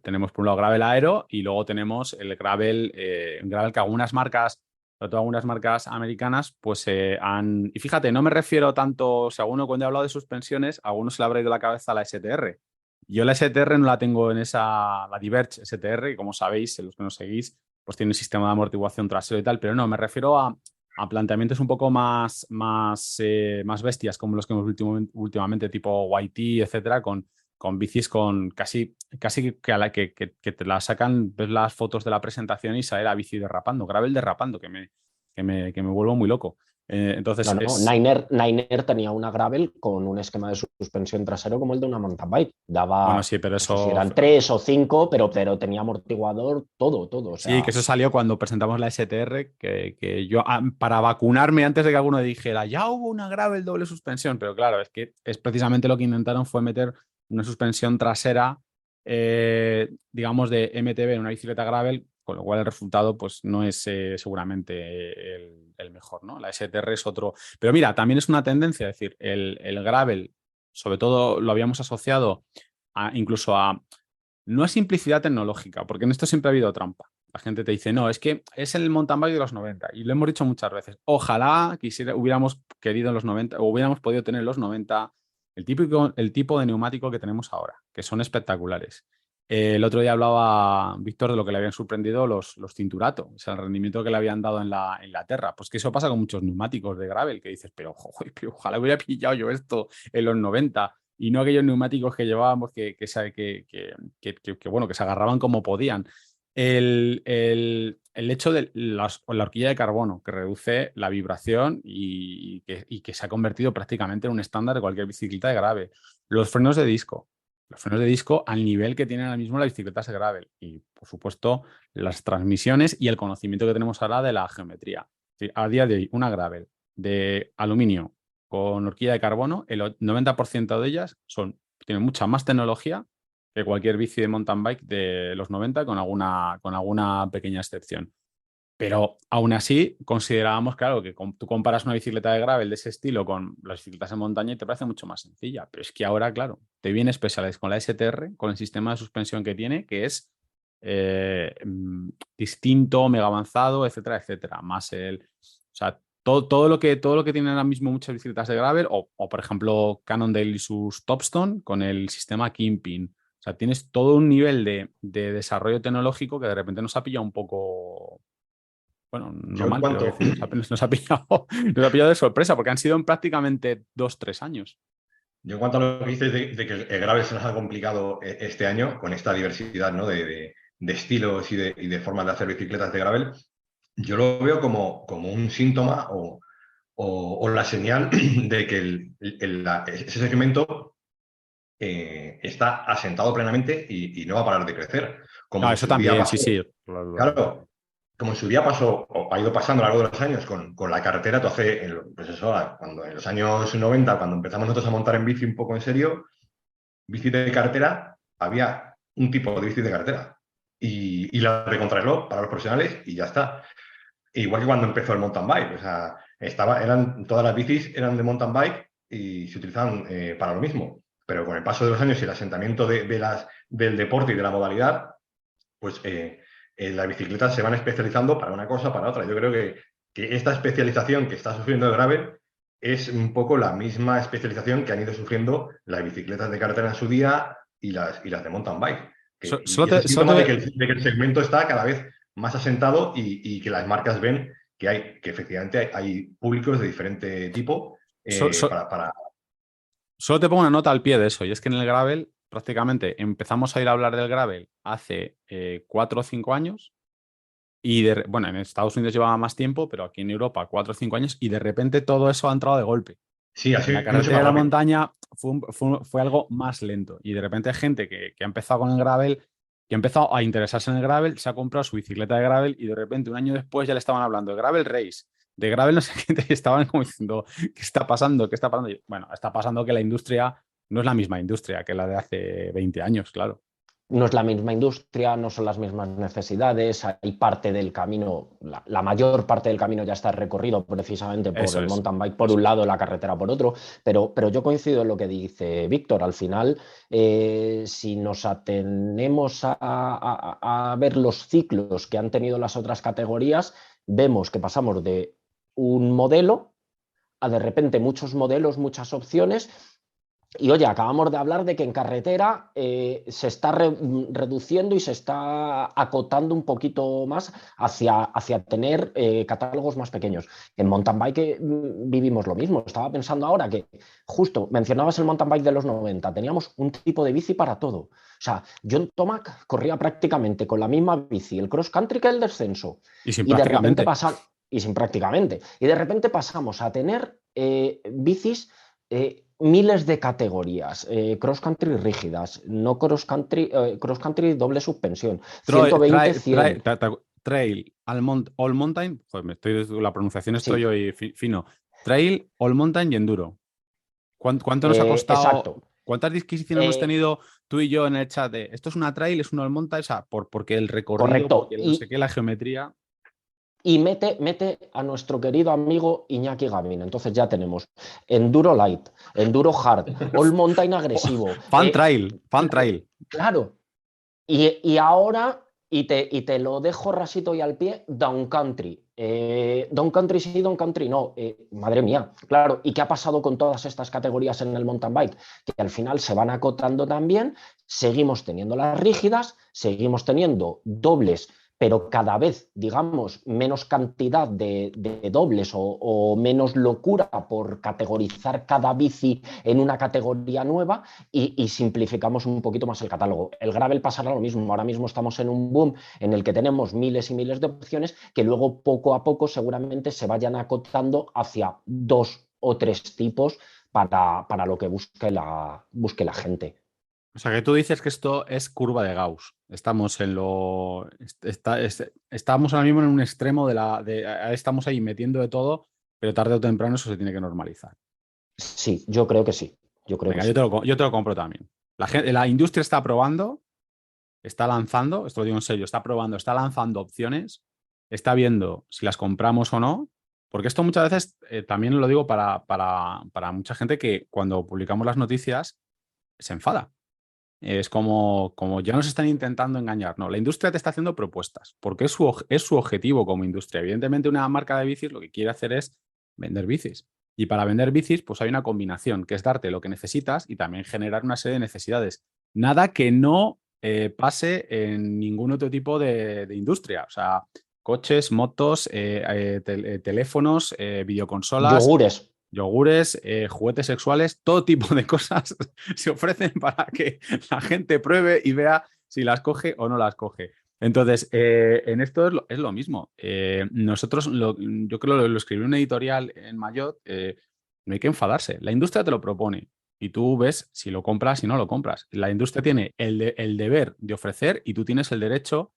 Tenemos por un lado gravel aero y luego tenemos el gravel, un gravel que algunas marcas, sobre todo algunas marcas americanas, pues han... Y fíjate, no me refiero tanto, o sea, uno cuando he hablado de suspensiones, a uno se le habrá ido la cabeza la STR. Yo la STR no la tengo en esa, la Diverge STR, que como sabéis, los que nos seguís, pues tiene un sistema de amortiguación trasero y tal, pero no, me refiero a planteamientos un poco más bestias, como los que hemos últimamente, tipo YT, etcétera, con bicis con casi que te la sacan, ves las fotos de la presentación y sale la bici derrapando, gravel derrapando, que me vuelvo muy loco. Entonces No, Niner tenía una gravel con un esquema de suspensión trasero como el de una mountain bike. Bueno, Daba, sí, pero no sé si eso... eran 3 o 5, pero tenía amortiguador, todo. O Sí, sea, que eso salió cuando presentamos la STR, que yo, para vacunarme antes de que alguno dijera, ya hubo una gravel doble suspensión, pero claro, es que es precisamente lo que intentaron fue meter una suspensión trasera, digamos, de MTB en una bicicleta gravel, con lo cual el resultado pues no es seguramente el mejor, ¿no? La STR es otro... Pero mira, también es una tendencia, es decir, el gravel, sobre todo lo habíamos asociado incluso a... No a simplicidad tecnológica, porque en esto siempre ha habido trampa. La gente te dice, no, es que es el mountain bike de los 90 y lo hemos dicho muchas veces. Ojalá hubiéramos querido en los 90 o hubiéramos podido tener en los 90 el tipo de neumático que tenemos ahora, que son espectaculares. El otro día hablaba Víctor de lo que le habían sorprendido los Cinturato, o sea, el rendimiento que le habían dado en la Inglaterra. Pues que eso pasa con muchos neumáticos de gravel, que dices, pero, joder, pero ojalá hubiera pillado yo esto en los 90 y no aquellos neumáticos que llevábamos bueno, que se agarraban como podían. El hecho de la horquilla de carbono, que reduce la vibración y que se ha convertido prácticamente en un estándar de cualquier bicicleta de gravel. Los frenos de disco. Los frenos de disco al nivel que tienen ahora mismo las bicicletas de gravel. Y, por supuesto, las transmisiones y el conocimiento que tenemos ahora de la geometría. Es decir, a día de hoy, una gravel de aluminio con horquilla de carbono, el 90% de ellas tienen mucha más tecnología que cualquier bici de mountain bike de los 90 con alguna pequeña excepción. Pero aún así considerábamos, claro, que tú comparas una bicicleta de gravel de ese estilo con las bicicletas de montaña y te parece mucho más sencilla. Pero es que ahora, claro, te viene Specialized con la STR, con el sistema de suspensión que tiene, que es distinto, mega avanzado, etcétera, etcétera. O sea, todo lo que tienen ahora mismo muchas bicicletas de gravel, o por ejemplo Cannondale y sus Topstone con el sistema Kingpin. O sea, tienes todo un nivel de desarrollo tecnológico que de repente nos ha pillado un poco, bueno, no Yo en mal, pero cuanto, decir, nos ha pillado de sorpresa porque han sido en prácticamente 2, 3 años. yo en cuanto a lo que dices de que el gravel se nos ha complicado este año con esta diversidad, ¿no? de estilos y de formas de hacer bicicletas de gravel, yo lo veo como un síntoma o la señal de que ese segmento está asentado plenamente y no va a parar de crecer. Como No, en eso su día también, pasó, sí, sí. claro, como en su día pasó o ha ido pasando a lo largo de los años con la carretera, tú hace, pues eso, cuando en los años 90, cuando empezamos nosotros a montar en bici un poco en serio, bici de carretera, había un tipo de bici de carretera y la de contrarreloj para los profesionales y ya está. Igual que cuando empezó el mountain bike, o sea, todas las bicis eran de mountain bike y se utilizaban para lo mismo. Pero con el paso de los años y el asentamiento del deporte y de la modalidad, pues las bicicletas se van especializando para una cosa, para otra. Yo creo que esta especialización que está sufriendo el gravel es un poco la misma especialización que han ido sufriendo las bicicletas de carretera en su día y las de mountain bike. Solo Y es el síntoma de que te, el segmento está cada vez más asentado y que las marcas ven que efectivamente hay públicos de diferente tipo so- so- para... Solo te pongo una nota al pie de eso, y es que en el gravel prácticamente empezamos a ir a hablar del gravel hace 4 o 5 años, bueno, en Estados Unidos llevaba más tiempo, pero aquí en Europa 4 o 5 años, y de repente todo eso ha entrado de golpe. Sí, En así la mucho carretera más de la rápido. montaña fue algo más lento, y de repente hay gente que ha empezado con el gravel, que ha empezado a interesarse en el gravel, se ha comprado su bicicleta de gravel, y de repente un año después ya le estaban hablando de gravel race, de gravel no sé qué, y estaban como diciendo, ¿qué está pasando? ¿Qué está pasando? Y, bueno, está pasando que la industria no es la misma industria que la de hace 20 años, claro. no es la misma industria, no son las mismas necesidades, hay parte del camino, la mayor parte del camino ya está recorrido precisamente por Eso el es. mountain bike por un lado, la carretera por otro, pero yo coincido en lo que dice Víctor. Al final, si nos atenemos a ver los ciclos que han tenido las otras categorías, vemos que pasamos de un modelo a de repente muchos modelos, muchas opciones. Y oye, acabamos de hablar de que en carretera se está reduciendo y se está acotando un poquito más hacia tener catálogos más pequeños. En mountain bike vivimos lo mismo. Estaba pensando ahora que justo mencionabas el mountain bike de los 90, teníamos un tipo de bici para todo. O sea, yo en Tomac corría prácticamente con la misma bici, el cross country que el descenso. Y sin Y de repente prácticamente. y sin prácticamente. Y de repente pasamos a tener bicis miles de categorías, cross country rígidas, no cross country doble suspensión, 120, 100. Trail, all mountain, joder, la pronunciación estoy Sí, hoy fino. Trail, all mountain y enduro. ¿Cuánto nos ha costado? exacto. ¿Cuántas disquisiciones hemos Eh, tenido tú y yo en el chat de esto es una trail, es un all mountain? O sea, porque el recorrido, correcto. porque el no sé qué, la geometría. Y mete a nuestro querido amigo Iñaki Gavín. Entonces ya tenemos Enduro Light, Enduro Hard, All Mountain agresivo. Fan trail, fan trail. Claro. Y ahora, y te lo dejo rasito y al pie, Down Country. Down Country sí, Down Country no. Madre mía, claro. ¿Y qué ha pasado con todas estas categorías en el mountain bike? Que al final se van acotando también, seguimos teniendo las rígidas, seguimos teniendo dobles, pero cada vez, digamos, menos cantidad de dobles o menos locura por categorizar cada bici en una categoría nueva y simplificamos un poquito más el catálogo. El gravel pasará lo mismo. Ahora mismo estamos en un boom en el que tenemos miles y miles de opciones que luego poco a poco seguramente se vayan acotando hacia 2 o 3 tipos para lo que busque la gente. O sea, que tú dices que esto es curva de Gauss. Estamos estamos ahora mismo en un extremo estamos ahí metiendo de todo, pero tarde o temprano eso se tiene que normalizar. Sí, yo creo que sí. Yo creo que Venga, sí. yo te lo compro también. La industria está probando, está lanzando, esto lo digo en serio, está probando, está lanzando opciones, está viendo si las compramos o no, porque esto muchas veces también lo digo para mucha gente que cuando publicamos las noticias se enfada. Es como ya nos están intentando engañar. No, la industria te está haciendo propuestas, porque es su objetivo como industria. Evidentemente, una marca de bicis lo que quiere hacer es vender bicis. Y para vender bicis, pues hay una combinación, que es darte lo que necesitas y también generar una serie de necesidades. Nada que no pase en ningún otro tipo de industria. O sea, coches, motos, teléfonos, videoconsolas, Yogures. yogures, juguetes sexuales, todo tipo de cosas se ofrecen para que la gente pruebe y vea si las coge o no las coge. Entonces, en esto es lo mismo. Nosotros, yo creo que lo escribí en un editorial en Mayotte, no hay que enfadarse. La industria te lo propone y tú ves si lo compras y no lo compras. La industria tiene el deber de ofrecer y tú tienes el derecho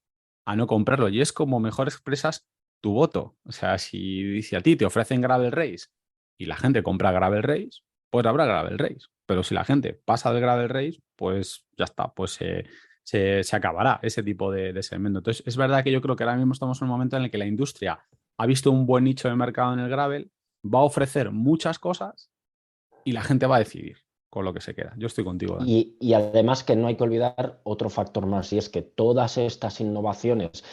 a no comprarlo. Y es como mejor expresas tu voto. O sea, si a ti te ofrecen Gravel Race y la gente compra Gravel Race, pues habrá Gravel Race. Pero si la gente pasa del Gravel Race, pues ya está, pues se acabará ese tipo de segmento. Entonces, es verdad que yo creo que ahora mismo estamos en un momento en el que la industria ha visto un buen nicho de mercado en el gravel, va a ofrecer muchas cosas y la gente va a decidir con lo que se queda. Yo estoy contigo, Dan. Y además que no hay que olvidar otro factor más, y es que todas estas innovaciones,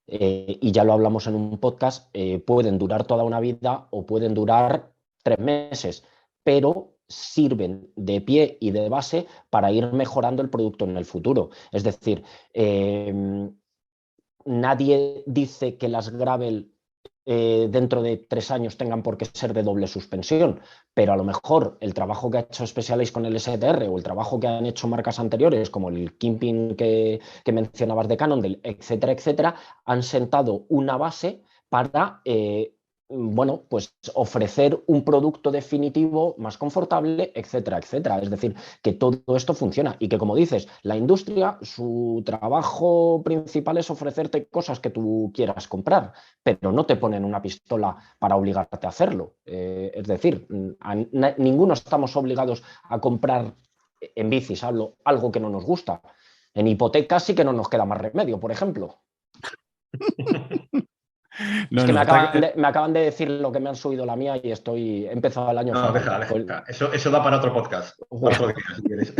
y ya lo hablamos en un podcast, pueden durar toda una vida o pueden durar 3 meses, pero sirven de pie y de base para ir mejorando el producto en el futuro. Es decir, nadie dice que las gravel dentro de 3 años tengan por qué ser de doble suspensión, pero a lo mejor el trabajo que ha hecho Specialized con el STR o el trabajo que han hecho marcas anteriores como el Kimping que mencionabas de Cannondale, etcétera, etcétera, han sentado una base para bueno, pues ofrecer un producto definitivo más confortable, etcétera, etcétera. Es decir, que todo esto funciona y que, como dices, la industria, su trabajo principal es ofrecerte cosas que tú quieras comprar, pero no te ponen una pistola para obligarte a hacerlo. Es decir, ninguno estamos obligados a comprar en bicis algo que no nos gusta. En hipotecas sí que no nos queda más remedio, por ejemplo. No, Es que no, me acaban de decir lo que me han subido la mía y he empezado el año No, fatal. deja. Eso da para otro podcast. Otro día, si quieres.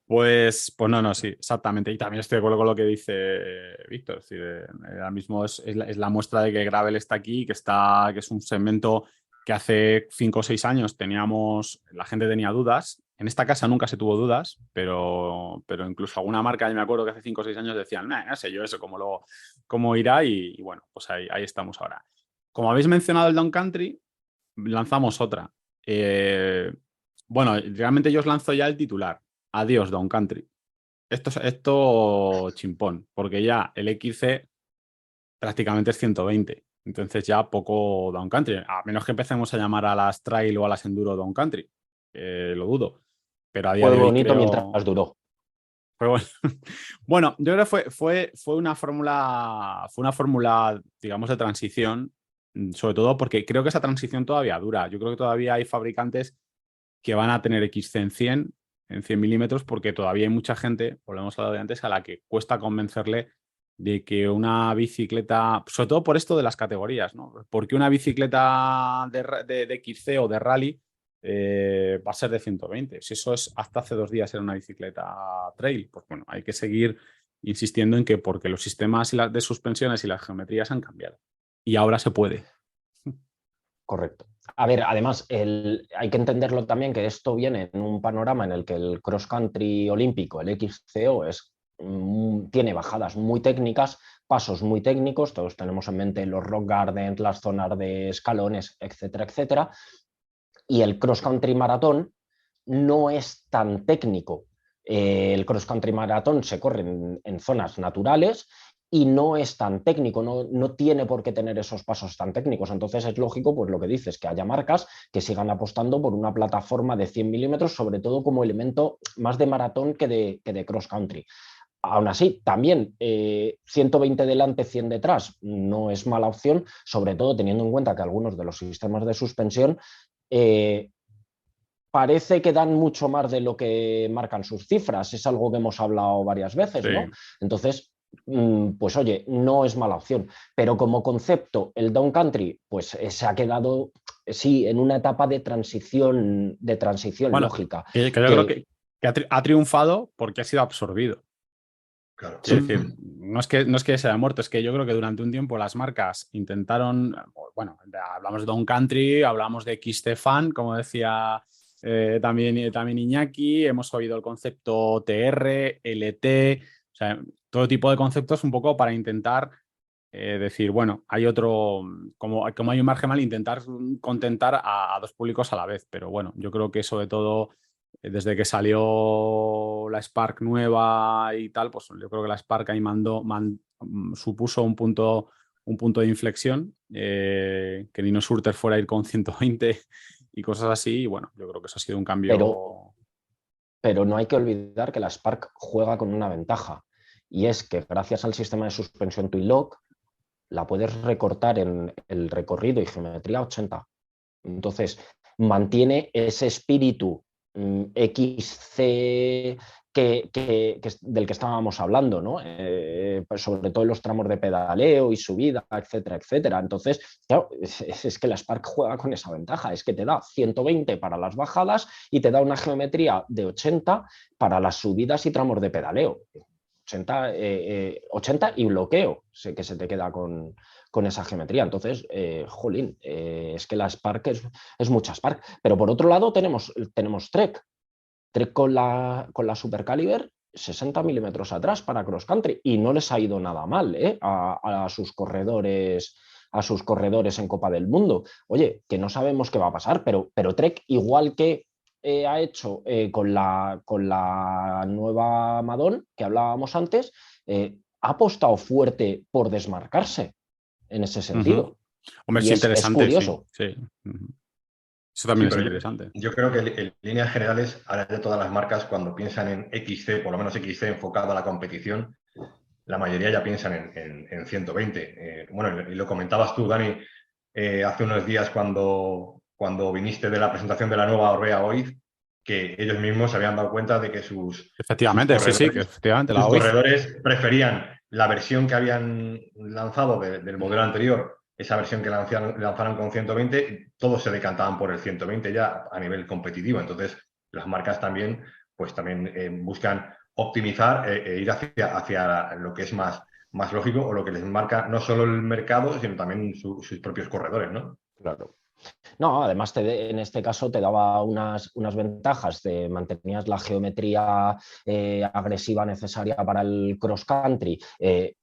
Pues no, sí, exactamente. Y también estoy de acuerdo con lo que dice Víctor. Es decir, ahora mismo es la muestra de que Gravel está aquí, que es un segmento que hace 5 o 6 años la gente tenía dudas. En esta casa nunca se tuvo dudas, pero incluso alguna marca, yo me acuerdo que hace 5 o 6 años decían, no sé yo eso, cómo irá, y bueno, pues ahí estamos ahora. Como habéis mencionado el Down Country, lanzamos otra. Bueno, realmente yo os lanzo ya el titular. Adiós, Down Country. Esto chimpón, porque ya el XC prácticamente es 120. Entonces ya poco Down Country. A menos que empecemos a llamar a las Trail o a las Enduro Down Country. Lo dudo. Pero a día Fue de hoy bonito creo... mientras duró. Pero bueno. Bueno, yo creo que fue una fórmula, digamos, de transición, sobre todo porque creo que esa transición todavía dura. Yo creo que todavía hay fabricantes que van a tener XC en 100 milímetros, porque todavía hay mucha gente, como lo hemos hablado de antes, a la que cuesta convencerle de que una bicicleta, sobre todo por esto de las categorías, ¿no? Porque una bicicleta de XC o de rally va a ser de 120. Si eso es hasta hace 2 días era una bicicleta trail, pues bueno, hay que seguir insistiendo en que porque los sistemas de suspensiones y las geometrías han cambiado. Y ahora se puede. Correcto. A ver, además, hay que entenderlo también que esto viene en un panorama en el que el cross country olímpico, el XCO, tiene bajadas muy técnicas, pasos muy técnicos, todos tenemos en mente los rock gardens, las zonas de escalones, etcétera, etcétera, y el cross country maratón no es tan técnico. El cross country maratón se corre en zonas naturales y no es tan técnico, no tiene por qué tener esos pasos tan técnicos. Entonces es lógico, pues lo que dices, que haya marcas que sigan apostando por una plataforma de 100 milímetros, sobre todo como elemento más de maratón que de cross country. Aún así, también 120 delante, 100 detrás no es mala opción, sobre todo teniendo en cuenta que algunos de los sistemas de suspensión parece que dan mucho más de lo que marcan sus cifras. Es algo que hemos hablado varias veces, Sí. ¿no? Entonces, pues oye, no es mala opción. Pero como concepto, el Down Country, pues se ha quedado, sí, en una etapa de transición Bueno, lógica. que yo creo que ha triunfado porque ha sido absorbido. Claro. Es decir, no es que se haya muerto, es que yo creo que durante un tiempo las marcas intentaron, bueno, hablamos de Down Country, hablamos de XT Fan, como decía también Iñaki, hemos oído el concepto TR, LT, o sea, todo tipo de conceptos un poco para intentar decir, bueno, hay otro, como hay un margen mal, intentar contentar a 2 públicos a la vez, pero bueno, yo creo que sobre todo desde que salió la Spark nueva y tal, pues yo creo que la Spark ahí supuso un punto de inflexión, que Nino Schurter fuera a ir con 120 y cosas así, y bueno, yo creo que eso ha sido un cambio. Pero no hay que olvidar que la Spark juega con una ventaja, y es que gracias al sistema de suspensión Twin-Lock la puedes recortar en el recorrido y geometría 80. Entonces, mantiene ese espíritu XC del que estábamos hablando, ¿no? Pues sobre todo en los tramos de pedaleo y subida, etcétera, etcétera. Entonces, claro, es que la Spark juega con esa ventaja, es que te da 120 para las bajadas y te da una geometría de 80 para las subidas y tramos de pedaleo. 80 y bloqueo, sé que se te queda con esa geometría. Entonces, jolín, es que la Spark es mucha Spark. Pero por otro lado tenemos Trek. Trek con la Super Caliber 60 milímetros atrás para cross country y no les ha ido nada mal a sus corredores en Copa del Mundo. Oye, que no sabemos qué va a pasar, pero Trek, igual que ha hecho con la nueva Madón que hablábamos antes, ha apostado fuerte por desmarcarse en ese sentido. Hombre, Y es es interesante, sí. curioso. Sí. Eso Sí, también es pero interesante. yo creo que en líneas generales, ahora de todas las marcas, cuando piensan en XC, por lo menos XC enfocado a la competición, la mayoría ya piensan en 120. Bueno, y lo comentabas tú, Dani, hace unos días cuando viniste de la presentación de la nueva Orbea Oid, que ellos mismos se habían dado cuenta de que sus Efectivamente, sí, que efectivamente la OIC. corredores preferían la versión que habían lanzado del modelo anterior, esa versión que lanzaron con 120, todos se decantaban por el 120 ya a nivel competitivo. Entonces, las marcas también, pues también buscan optimizar e ir hacia lo que es más lógico o lo que les marca no solo el mercado, sino también sus propios corredores, ¿no? Claro. No, además en este caso te daba unas ventajas, mantenías la geometría agresiva necesaria para el cross country,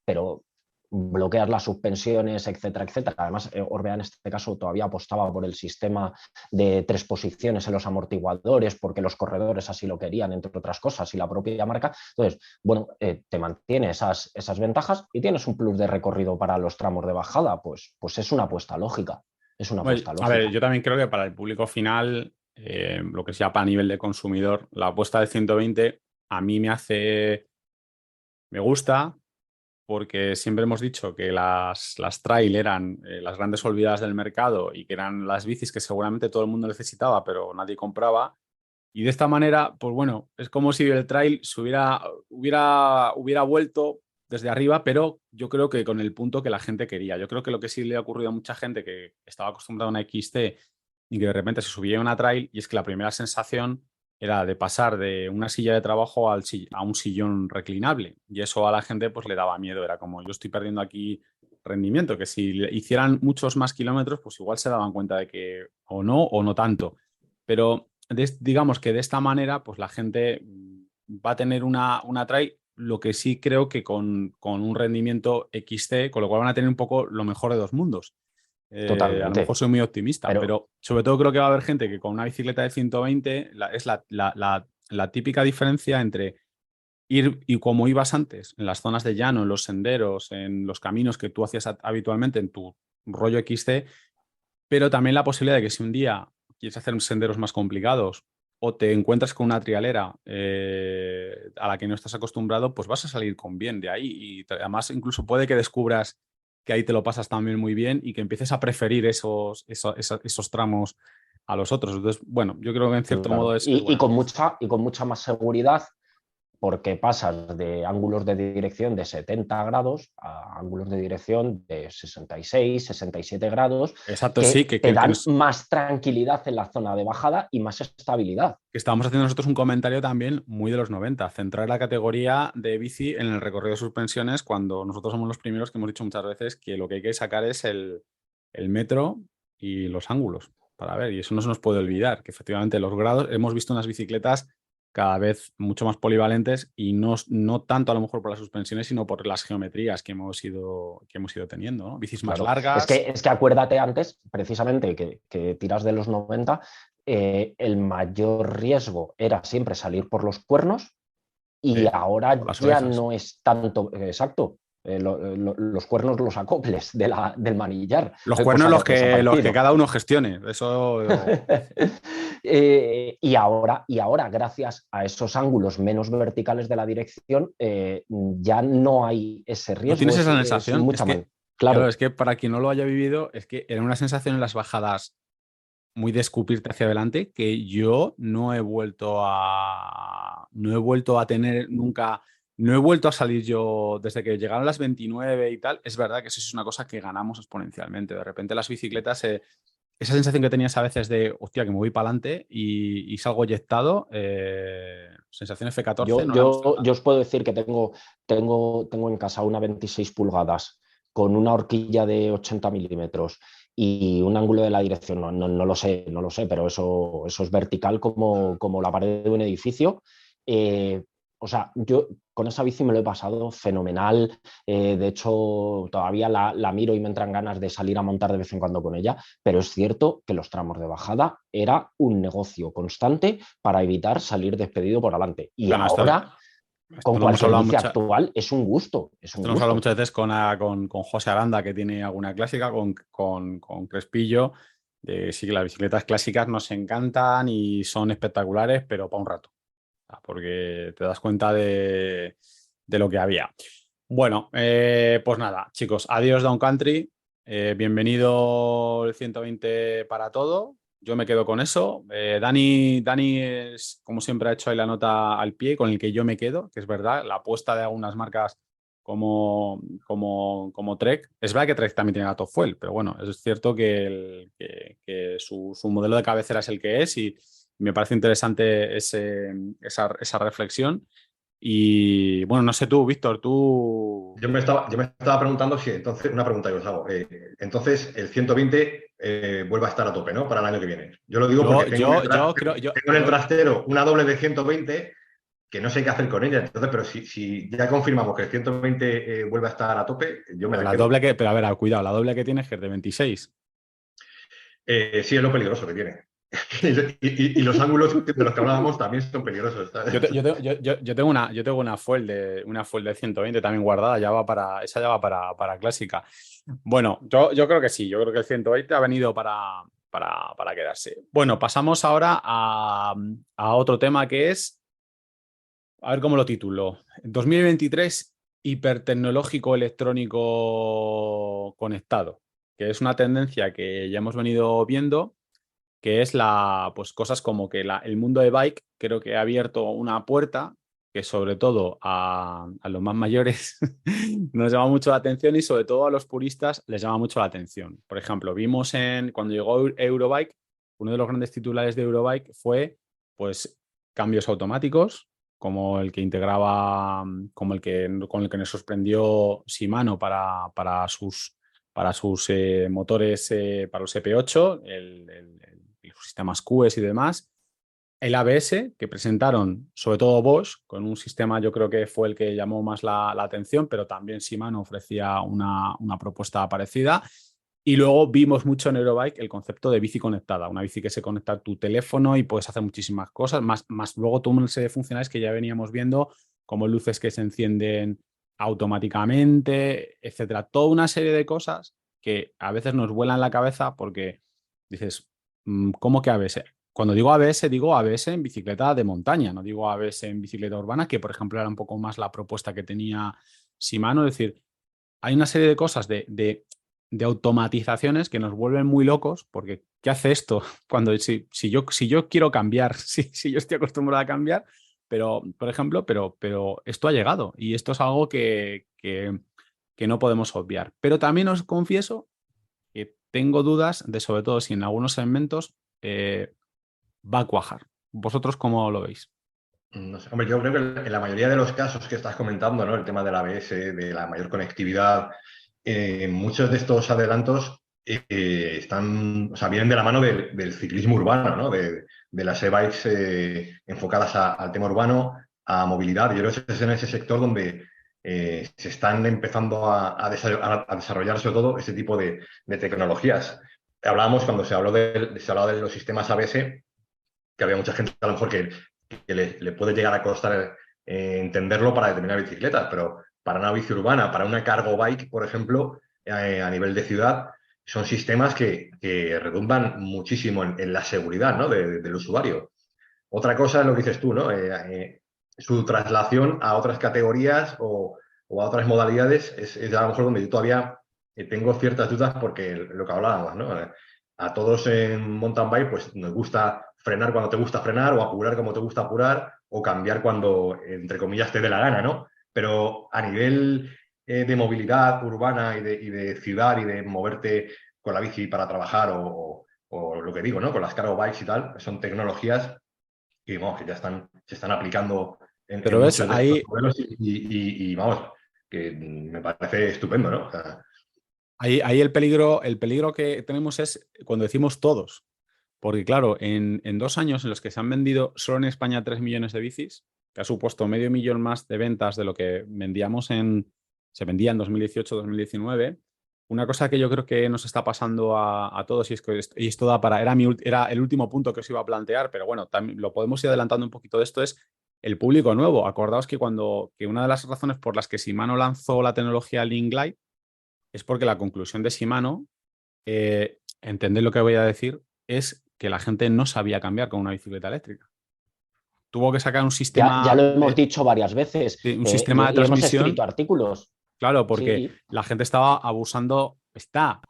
pero bloqueas las suspensiones, etcétera, etcétera. Además, Orbea en este caso todavía apostaba por el sistema de 3 posiciones en los amortiguadores porque los corredores así lo querían, entre otras cosas, y la propia marca. Entonces, bueno, te mantiene esas ventajas y tienes un plus de recorrido para los tramos de bajada, pues es una apuesta lógica. Es una apuesta A ver, lógica. yo también creo que para el público final, lo que sea para nivel de consumidor, la apuesta de 120 a mí me gusta, porque siempre hemos dicho que las trail eran las grandes olvidadas del mercado y que eran las bicis que seguramente todo el mundo necesitaba, pero nadie compraba. Y de esta manera, pues bueno, es como si el trail se hubiera vuelto desde arriba, pero yo creo que con el punto que la gente quería. Yo creo que lo que sí le ha ocurrido a mucha gente que estaba acostumbrada a una XT y que de repente se subía a una trail, y es que la primera sensación era de pasar de una silla de trabajo a un sillón reclinable. Y eso a la gente pues le daba miedo. Era como, yo estoy perdiendo aquí rendimiento, que si hicieran muchos más kilómetros, pues igual se daban cuenta de que o no tanto. Pero digamos que de esta manera, pues la gente va a tener una trail, lo que sí creo que con un rendimiento XT, con lo cual van a tener un poco lo mejor de dos mundos. A lo mejor Totalmente. soy muy optimista, Pero pero sobre todo creo que va a haber gente que con una bicicleta de 120 es la típica diferencia entre ir y como ibas antes, en las zonas de llano, en los senderos, en los caminos que tú hacías habitualmente en tu rollo XT, pero también la posibilidad de que si un día quieres hacer senderos más complicados o te encuentras con una trialera a la que no estás acostumbrado, pues vas a salir con bien de ahí. Y además incluso puede que descubras que ahí te lo pasas también muy bien y que empieces a preferir esos tramos a los otros. Entonces, bueno, yo creo que en cierto modo claro, es y bueno. con mucha más seguridad, porque pasas de ángulos de dirección de 70 grados a ángulos de dirección de 66, 67 grados, Exacto, sí, que que, te que, que dan nos- más tranquilidad en la zona de bajada y más estabilidad. que estábamos haciendo nosotros un comentario también muy de los 90, centrar la categoría de bici en el recorrido de suspensiones, cuando nosotros somos los primeros que hemos dicho muchas veces que lo que hay que sacar es el metro y los ángulos para ver, y eso no se nos puede olvidar, que efectivamente los grados, hemos visto unas bicicletas cada vez mucho más polivalentes y no tanto a lo mejor por las suspensiones, sino por las geometrías que hemos ido teniendo, ¿no? Bicis más Claro, es largas. que, acuérdate antes, precisamente, que tiras de los 90, el mayor riesgo era siempre salir por los cuernos y Por ahora las ya orejas. no es tanto, exacto, los cuernos, los acoples del manillar, Los cuernos cosa que ha los que desaparecido. cada uno gestione. Eso. Y ahora, gracias a esos ángulos menos verticales de la dirección, ya no hay ese No riesgo, tienes esa es sensación. Es mucha más. que, claro, Claro, es que para quien no lo haya vivido, es que era una sensación en las bajadas muy de escupirte hacia adelante que yo no he vuelto a tener nunca. No he vuelto a salir yo desde que llegaron las 29 y tal. Es verdad que eso sí es una cosa que ganamos exponencialmente. De repente las bicicletas, esa sensación que tenías a veces de, hostia, que me voy para adelante y salgo eyectado, sensación F14 Yo, no la hemos yo, tenido. yo os puedo decir que tengo en casa una 26 pulgadas con una horquilla de 80 milímetros y un ángulo de la dirección, no lo sé, pero eso es vertical como la pared de un edificio. Eh, o sea, yo con esa bici me lo he pasado fenomenal. De hecho, todavía la miro y me entran ganas de salir a montar de vez en cuando con ella, pero es cierto que los tramos de bajada era un negocio constante para evitar salir despedido por adelante. Y Bueno, ahora, esto con lo hemos cualquier hablado bici muchas. actual, es un gusto, es Esto un lo hemos hablado gusto. muchas veces con José Aranda, que tiene alguna clásica, con Crespillo. Sí, que las bicicletas clásicas nos encantan y son espectaculares, pero para un rato. O sea, porque te das cuenta de lo que había. Bueno, pues nada, chicos, adiós Down Country. Bienvenido el 120 para todo. yo me quedo con eso. Dani es, como siempre, ha hecho ahí la nota al pie con el que yo me quedo, que es verdad, la apuesta de algunas marcas como Trek. Es verdad que Trek también tiene la Top Fuel, pero bueno, es cierto que su modelo de cabecera es el que es y me parece interesante esa reflexión. Y bueno, no sé tú, Víctor, tú... Yo me estaba preguntando si entonces, una pregunta que os hago. Entonces, el 120 vuelve a estar a tope, ¿no? Para el año que viene. Yo lo digo porque tengo en el trastero una doble de 120 que no sé qué hacer con ella. Entonces, pero si ya confirmamos que el 120 vuelve a estar a tope, yo me la quedo. Pero a ver, cuidado, la doble que tienes que es de 26. Sí, es lo peligroso que tiene. Y los ángulos de los que hablábamos también son peligrosos. Yo tengo una fuel de 120 también guardada, esa ya va para clásica. Bueno, yo creo que sí, yo creo que el 120 ha venido para quedarse. Bueno, pasamos ahora a otro tema que es, a ver cómo lo titulo. 2023, hipertecnológico electrónico conectado, que es una tendencia que ya hemos venido viendo, que es pues cosas como que el mundo de bike creo que ha abierto una puerta que sobre todo a los más mayores nos llama mucho la atención y sobre todo a los puristas les llama mucho la atención. Por ejemplo, vimos cuando llegó Eurobike, uno de los grandes titulares de Eurobike fue pues cambios automáticos, como el que integraba, con el que nos sorprendió Shimano para sus motores, para los EP8, los sistemas QS y demás. El ABS, que presentaron sobre todo Bosch, con un sistema yo creo que fue el que llamó más la atención, pero también Shimano ofrecía una propuesta parecida. Y luego vimos mucho en Eurobike el concepto de bici conectada, una bici que se conecta a tu teléfono y puedes hacer muchísimas cosas, más luego toda una serie de funcionalidades que ya veníamos viendo, como luces que se encienden automáticamente, etcétera. Toda una serie de cosas que a veces nos vuelan la cabeza porque dices, ¿cómo que ABS? Cuando digo ABS en bicicleta de montaña, no digo ABS en bicicleta urbana, que por ejemplo era un poco más la propuesta que tenía Shimano. Es decir, hay una serie de cosas de automatizaciones que nos vuelven muy locos, porque ¿qué hace esto? Cuando si yo quiero cambiar, si yo estoy acostumbrado a cambiar, pero, por ejemplo, pero esto ha llegado y esto es algo que no podemos obviar. Pero también os confieso que tengo dudas de, sobre todo, si en algunos segmentos va a cuajar. ¿Vosotros cómo lo veis? No sé. Hombre, yo creo que en la mayoría de los casos que estás comentando, ¿no? El tema del ABS, de la mayor conectividad, muchos de estos adelantos o sea, vienen de la mano del ciclismo urbano, ¿no? De las e-bikes enfocadas al tema urbano, a movilidad. Yo creo que es en ese sector donde se están empezando a desarrollar sobre todo este tipo de tecnologías. Hablábamos cuando se hablaba de los sistemas ABS, que había mucha gente a lo mejor que le puede llegar a costar entenderlo para determinadas bicicletas, pero para una bici urbana, para una cargo bike, por ejemplo, a nivel de ciudad, son sistemas que redundan muchísimo en la seguridad, ¿no? del usuario. Otra cosa es lo que dices tú, ¿no? Su traslación a otras categorías o a otras modalidades es a lo mejor donde yo todavía tengo ciertas dudas porque lo que hablábamos, ¿no? A todos en mountain bike pues nos gusta frenar cuando te gusta frenar o apurar como te gusta apurar o cambiar cuando, entre comillas, te dé la gana, ¿no? Pero a nivel de movilidad urbana y de ciudad y de moverte con la bici para trabajar o lo que digo, ¿no? Con las cargo bikes y tal, son tecnologías que, vamos, que ya se están aplicando en Pero ves, muchos de ahí, estos modelos y, vamos, que me parece estupendo, ¿no? O sea, ahí el peligro que tenemos es cuando decimos todos. Porque claro, en 2 años en los que se han vendido solo en España 3 millones de bicis, que ha supuesto medio millón más de ventas de lo que se vendía en 2018-2019, una cosa que yo creo que nos está pasando a todos, y esto era el último punto que os iba a plantear, pero bueno, también lo podemos ir adelantando un poquito de esto, es el público nuevo. Acordaos que una de las razones por las que Shimano lanzó la tecnología Link Glide es porque la conclusión de Shimano, entended lo que voy a decir, es que la gente no sabía cambiar con una bicicleta eléctrica. Tuvo que sacar un Ya sistema lo hemos dicho varias veces de y hemos transmisión. escrito artículos. Claro, porque Sí, la gente estaba abusando está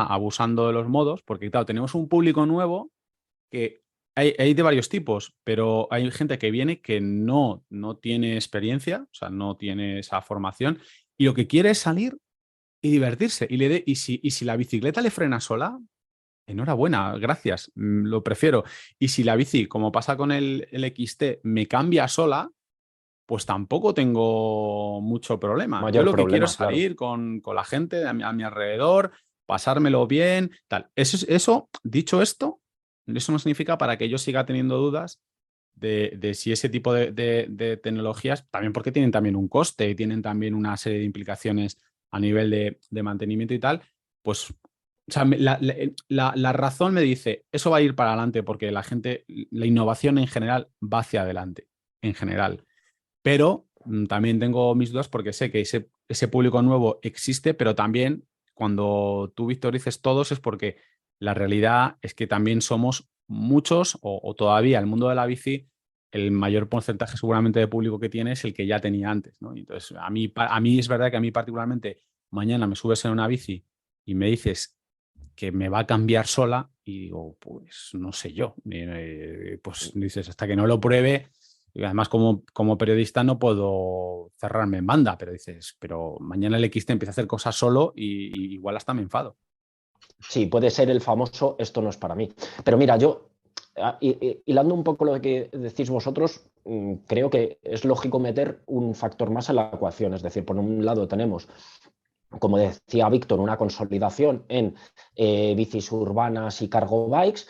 abusando de los modos, porque claro, tenemos un público nuevo que hay de varios tipos, pero hay gente que viene que no tiene experiencia, o sea, no tiene esa formación, y lo que quiere es salir y divertirse. Y si la bicicleta le frena sola, enhorabuena, gracias, lo prefiero. Y si la bici, como pasa con el XT, me cambia sola, pues tampoco tengo mucho problema. Yo Mayor lo que quiero es problema, claro. salir con la gente a mi alrededor, pasármelo bien, tal. Eso, dicho esto, eso no significa para que yo siga teniendo dudas de si ese tipo de tecnologías, también porque tienen también un coste y tienen también una serie de implicaciones a nivel de mantenimiento y tal, pues, o sea, la razón me dice, eso va a ir para adelante porque la gente, la innovación en general va hacia adelante, en general. Pero también tengo mis dudas porque sé que ese público nuevo existe, pero también cuando tú, Víctor, dices todos es porque la realidad es que también somos muchos o todavía el mundo de la bici, el mayor porcentaje seguramente de público que tiene es el que ya tenía antes, ¿no? Entonces, a mí es verdad que a mí particularmente mañana me subes en una bici y me dices que me va a cambiar sola y digo, pues no sé yo. Pues dices, hasta que no lo pruebe, y además como periodista no puedo cerrarme en banda, pero dices, pero mañana el XT empieza a hacer cosas solo y igual hasta me enfado. Sí, puede ser el famoso esto no es para mí. Pero mira, yo, hilando un poco lo que decís vosotros, creo que es lógico meter un factor más en la ecuación. Es decir, por un lado tenemos, como decía Víctor, una consolidación en bicis urbanas y cargo bikes.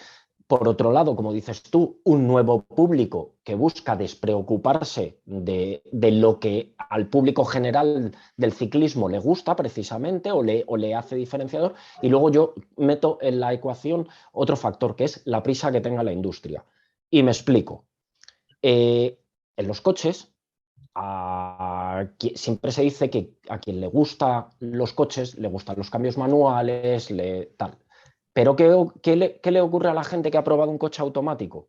Por otro lado, como dices tú, un nuevo público que busca despreocuparse de lo que al público general del ciclismo le gusta precisamente o le hace diferenciador. Y luego yo meto en la ecuación otro factor que es la prisa que tenga la industria. Y me explico. En los coches, siempre se dice que a quien le gustan los coches, le gustan los cambios manuales, tal. Pero ¿qué le ocurre a la gente que ha probado un coche automático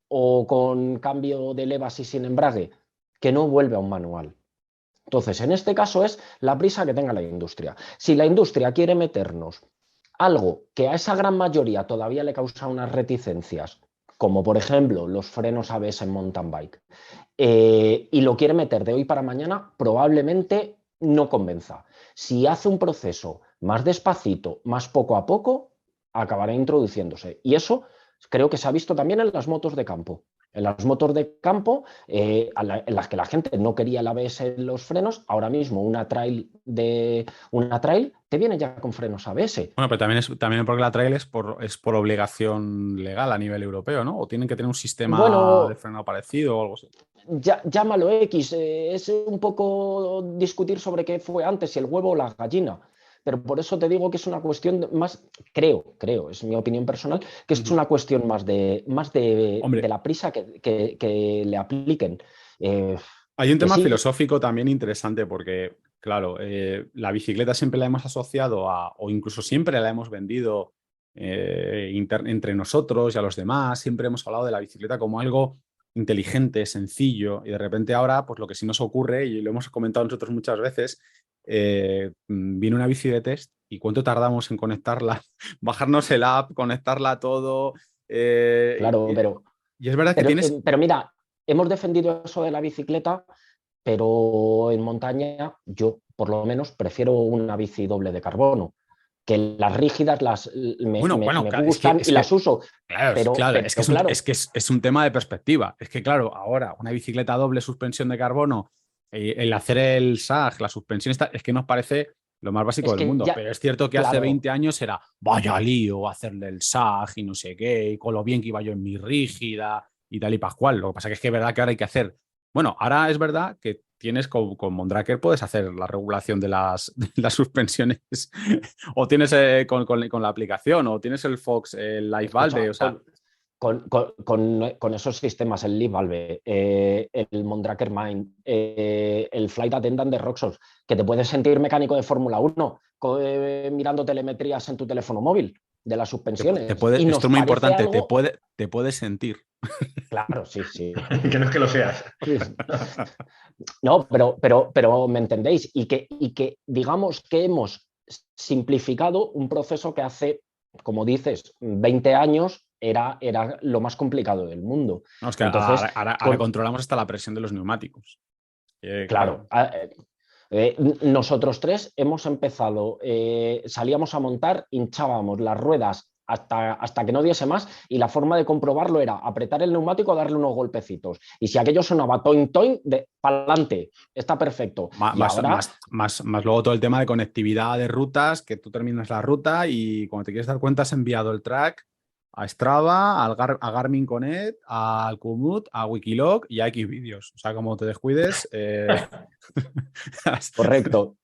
o con cambio de levas y sin embrague? Que no vuelve a un manual. Entonces, en este caso es la prisa que tenga la industria. Si la industria quiere meternos algo que a esa gran mayoría todavía le causa unas reticencias, como por ejemplo los frenos ABS en mountain bike, y lo quiere meter de hoy para mañana, probablemente no convenza. Si hace un proceso más despacito, más poco a poco, acabará introduciéndose. Y eso creo que se ha visto también en las motos de campo. En las motos de campo, en las que la gente no quería el ABS en los frenos, ahora mismo una trail te viene ya con frenos ABS. Bueno, pero también porque la trail es por obligación legal a nivel europeo, ¿no? O tienen que tener un sistema de Bueno, frenado parecido o algo así. llámalo X, es un poco discutir sobre qué fue antes, si el huevo o la gallina. Pero por eso te digo que es una cuestión más, creo, es mi opinión personal, que es una cuestión más de Hombre, la prisa que le apliquen. hay un Que tema sí, filosófico también interesante porque, claro, la bicicleta siempre la hemos asociado o incluso siempre la hemos vendido entre nosotros y a los demás. Siempre hemos hablado de la bicicleta como algo inteligente, sencillo, y de repente ahora, pues lo que sí nos ocurre, y lo hemos comentado nosotros muchas veces, viene una bici de test y cuánto tardamos en conectarla, bajarnos el app, conectarla a todo. claro, Y es verdad que tienes. pero mira, hemos defendido eso de la bicicleta, pero en montaña yo por lo menos prefiero una bici doble de carbono, que las rígidas Bueno, me claro, gustan y las uso, claro, pero, claro, pero claro, es un tema de perspectiva. Es que, claro, ahora una bicicleta doble suspensión de carbono, el hacer el SAG, la suspensión, es que nos parece lo más básico es del que mundo. ya, Pero es cierto que hace claro, 20 años era vaya lío hacerle el SAG y no sé qué, y con lo bien que iba yo en mi rígida y tal y pascual. Lo que pasa que es que es verdad que ahora hay que hacer. Bueno, ahora es verdad que tienes con Mondraker puedes hacer la regulación de las suspensiones o tienes con la aplicación, o tienes el Fox, el Live Valve, escucha, o sea. con esos sistemas, el Leaf Valve, el Mondraker Mind, el Flight Attendant de Roxos, que te puedes sentir mecánico de Fórmula 1 mirando telemetrías en tu teléfono móvil de las suspensiones. Y Esto nos es muy parece importante, algo, te puedes sentir. claro, sí, sí. Que no es que lo seas. No, pero me entendéis. Y que digamos que hemos simplificado un proceso que hace, como dices, 20 años era lo más complicado del mundo. No, es que Entonces, ahora controlamos hasta la presión de los neumáticos. claro, nosotros tres hemos empezado, salíamos a montar, hinchábamos las ruedas hasta que no diese más, y la forma de comprobarlo era apretar el neumático, darle unos golpecitos. Y si aquello sonaba toin toin, para adelante, está perfecto. Y ahora, más luego todo el tema de conectividad de rutas, que tú terminas la ruta y cuando te quieres dar cuenta has enviado el track a Strava, a Garmin Connect, al Komoot, a Wikiloc y a Xvideos. O sea, como te descuides... correcto.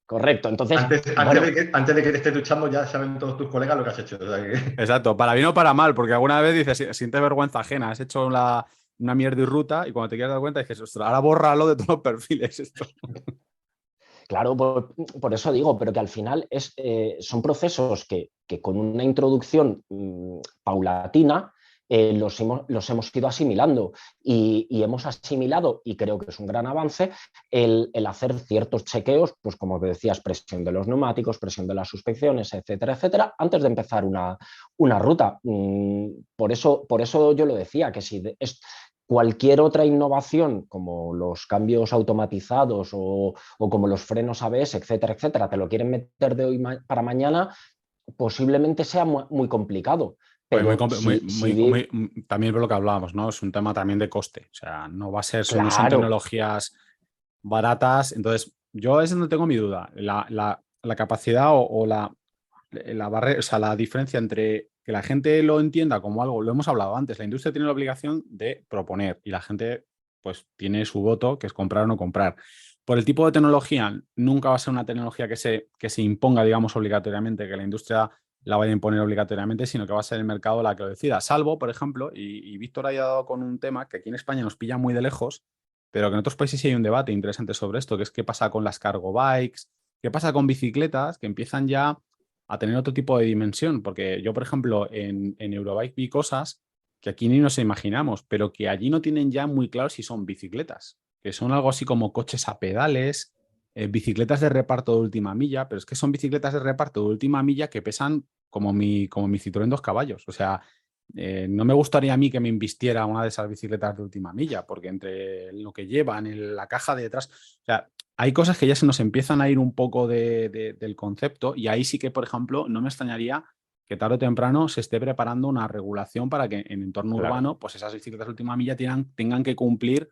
Correcto, entonces... Antes de que te estés duchando ya saben todos tus colegas lo que has hecho. O sea que... Exacto, para bien o para mal, porque alguna vez dices, sientes vergüenza ajena, has hecho una mierda y ruta y cuando te quieres dar cuenta dices, ostras, ahora bórralo de todos los perfiles esto. Claro, por eso digo, pero que al final son procesos que con una introducción paulatina los hemos ido asimilando y hemos asimilado, y creo que es un gran avance, el hacer ciertos chequeos, pues como te decías, presión de los neumáticos, presión de las suspensiones, etcétera, etcétera, antes de empezar una ruta. Por eso yo lo decía, que si cualquier otra innovación, como los cambios automatizados o como los frenos ABS, etcétera, etcétera, te lo quieren meter de hoy para mañana, posiblemente sea muy complicado. Pero también por lo que hablábamos, ¿no? Es un tema también de coste. O sea, no va a ser, no son claro, tecnologías baratas. Entonces, yo es donde tengo mi duda. La capacidad o la barrera, o sea, la diferencia entre que la gente lo entienda como algo, lo hemos hablado antes, la industria tiene la obligación de proponer y la gente pues tiene su voto, que es comprar o no comprar. Por el tipo de tecnología, nunca va a ser una tecnología que se imponga, digamos, obligatoriamente, que la industria la vaya a imponer obligatoriamente, sino que va a ser el mercado la que lo decida. Salvo, por ejemplo, y Víctor ha dado con un tema que aquí en España nos pilla muy de lejos, pero que en otros países sí hay un debate interesante sobre esto, que es qué pasa con las cargo bikes, qué pasa con bicicletas que empiezan ya a tener otro tipo de dimensión, porque yo, por ejemplo, en Eurobike vi cosas que aquí ni nos imaginamos, pero que allí no tienen ya muy claro si son bicicletas, que son algo así como coches a pedales, bicicletas de reparto de última milla, pero es que son bicicletas de reparto de última milla que pesan como mi Citroën 2 caballos. O sea, no me gustaría a mí que me invistiera una de esas bicicletas de última milla, porque entre lo que llevan, la caja de detrás, o sea, hay cosas que ya se nos empiezan a ir un poco del concepto y ahí sí que, por ejemplo, no me extrañaría que tarde o temprano se esté preparando una regulación para que en entorno urbano, pues esas bicicletas de última milla tengan que cumplir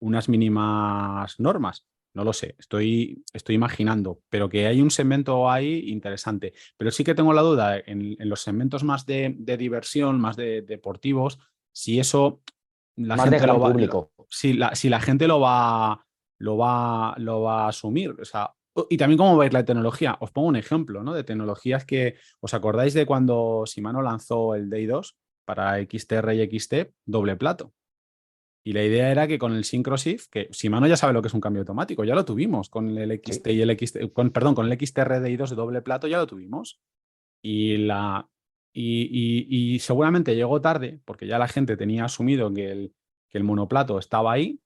unas mínimas normas. No lo sé, estoy imaginando, pero que hay un segmento ahí interesante. Pero sí que tengo la duda en los segmentos más de diversión, más de deportivos, si eso la más de gente gran público. si la gente lo va a asumir. O sea, y también cómo veis la tecnología. Os pongo un ejemplo, ¿no? De tecnologías que os acordáis de cuando Shimano lanzó el Day 2 para XTR y XT doble plato. Y la idea era que con el SyncroShift, que Shimano ya sabe lo que es un cambio automático, ya lo tuvimos con el XT y el XT, con el XTR Day 2 de doble plato ya lo tuvimos. Y seguramente llegó tarde, porque ya la gente tenía asumido que el monoplato estaba ahí.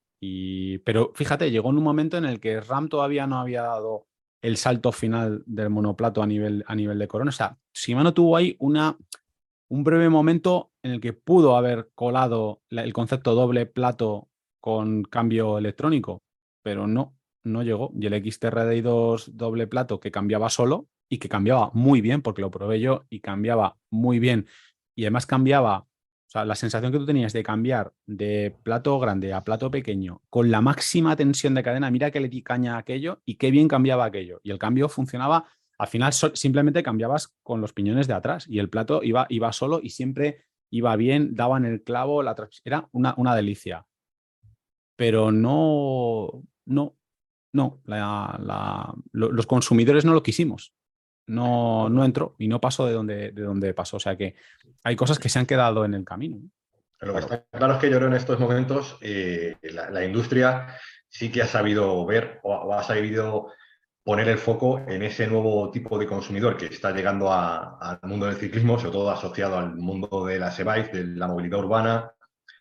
Pero fíjate, llegó en un momento en el que RAM todavía no había dado el salto final del monoplato a nivel de corona. O sea, Shimano tuvo ahí un breve momento en el que pudo haber colado el concepto doble plato con cambio electrónico, pero no llegó. Y el XTRDI2 doble plato que cambiaba solo y que cambiaba muy bien, porque lo probé yo y cambiaba muy bien. Y además cambiaba, o sea, la sensación que tú tenías de cambiar de plato grande a plato pequeño con la máxima tensión de cadena, mira que le di caña a aquello y qué bien cambiaba aquello. Y el cambio funcionaba. Al final simplemente cambiabas con los piñones de atrás y el plato iba solo y siempre iba bien, daban el clavo, era una delicia. Pero los consumidores no lo quisimos. No entró y no pasó de donde pasó. O sea que hay cosas que se han quedado en el camino. Lo que está claro es que yo creo en estos momentos la industria sí que ha sabido ver o ha sabido poner el foco en ese nuevo tipo de consumidor que está llegando al mundo del ciclismo, sobre todo asociado al mundo de las e-bikes, de la movilidad urbana,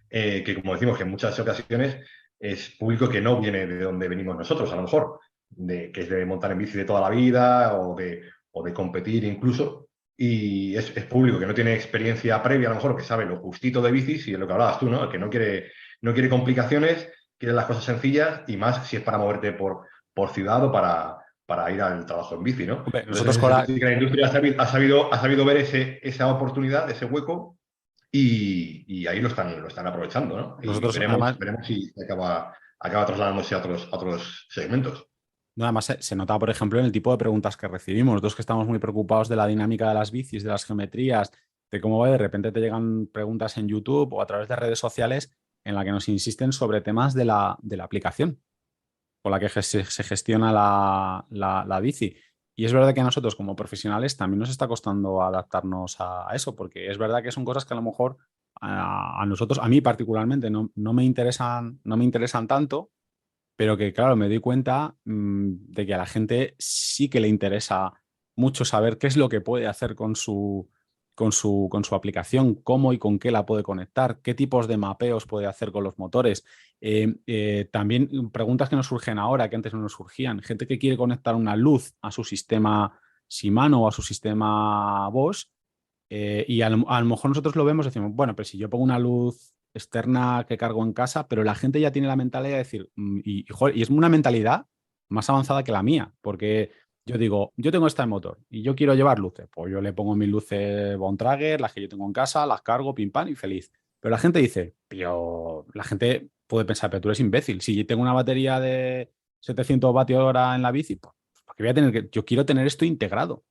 que como decimos que en muchas ocasiones es público que no viene de donde venimos nosotros, a lo mejor. que es de montar en bici de toda la vida o de competir incluso. Y es público que no tiene experiencia previa, a lo mejor, que sabe lo justito de bicis y es lo que hablabas tú, ¿no? El que no quiere complicaciones, quiere las cosas sencillas y más si es para moverte por ciudad o para ir al trabajo en bici, ¿no? Hombre, Entonces, nosotros en con ese la, sentido sí que la industria ha sabido ver esa oportunidad, ese hueco y ahí lo están aprovechando, ¿no? Y nosotros además, veremos si acaba trasladándose a otros segmentos. no, además se nota, por ejemplo, en el tipo de preguntas que recibimos. Nosotros que estamos muy preocupados de la dinámica de las bicis, de las geometrías, de cómo va, de repente te llegan preguntas en YouTube o a través de redes sociales en la que nos insisten sobre temas de la aplicación con la que se gestiona la bici. Y es verdad que a nosotros como profesionales también nos está costando adaptarnos a eso, porque es verdad que son cosas que a lo mejor a nosotros, a mí particularmente, no me interesan tanto, pero que claro, me doy cuenta de que a la gente sí que le interesa mucho saber qué es lo que puede hacer con su aplicación, cómo y con qué la puede conectar, qué tipos de mapeos puede hacer con los motores. También preguntas que nos surgen ahora, que antes no nos surgían. Gente que quiere conectar una luz a su sistema Shimano o a su sistema Bosch, y a lo mejor nosotros lo vemos y decimos, bueno, pero si yo pongo una luz externa que cargo en casa, pero la gente ya tiene la mentalidad de decir, joder, y es una mentalidad más avanzada que la mía, porque yo digo, yo tengo esta en motor y yo quiero llevar luces, pues yo le pongo mis luces Bontrager, las que yo tengo en casa, las cargo, pim pam y feliz. Pero la gente dice, pero la gente puede pensar, pero tú eres imbécil, si tengo una batería de 700 vatios hora en la bici, pues, ¿por qué voy a tener que? Yo quiero tener esto integrado.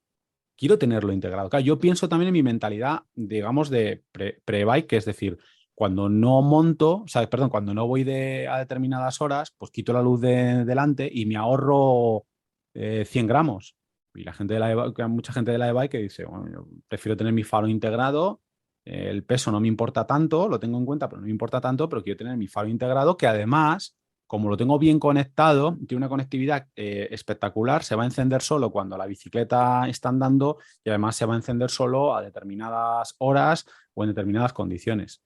Quiero tenerlo integrado. Claro, yo pienso también en mi mentalidad, digamos, de pre-bike, que es decir, cuando no monto, o sea, perdón, cuando no voy a determinadas horas, pues quito la luz de delante y me ahorro 100 gramos. Y la gente de la que hay mucha gente de la e-bike que dice, bueno, yo prefiero tener mi faro integrado, el peso no me importa tanto, lo tengo en cuenta, pero no me importa tanto, pero quiero tener mi faro integrado que además como lo tengo bien conectado, tiene una conectividad espectacular, se va a encender solo cuando la bicicleta está andando y además se va a encender solo a determinadas horas o en determinadas condiciones.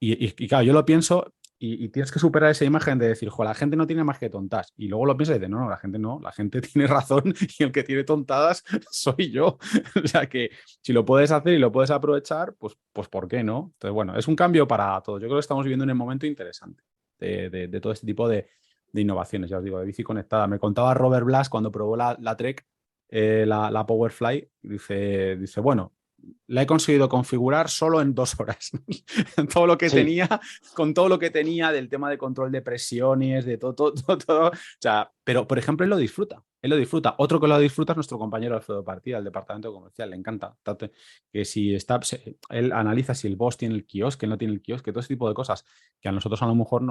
Y claro, yo lo pienso y tienes que superar esa imagen de decir, la gente no tiene más que tontas. Y luego lo piensas y dices, no, la gente no, la gente tiene razón y el que tiene tontadas soy yo. O sea que si lo puedes hacer y lo puedes aprovechar, pues ¿por qué no? Entonces, bueno, es un cambio para todos. Yo creo que estamos viviendo en un momento interesante de todo este tipo de innovaciones, ya os digo, de bici conectada. Me contaba Robert Blas cuando probó la Trek, la Powerfly, dice, bueno, la he conseguido configurar solo en 2 horas. Todo lo que Sí. tenía, con todo lo que tenía del tema de control de presiones, de todo, todo, todo, todo. O sea, pero, por ejemplo, él lo disfruta. Él lo disfruta. Otro que lo disfruta es nuestro compañero Alfredo Partida, del departamento comercial. Le encanta. Que si está, él analiza si el boss tiene el kiosque, no tiene el kiosque, todo ese tipo de cosas que a nosotros a lo mejor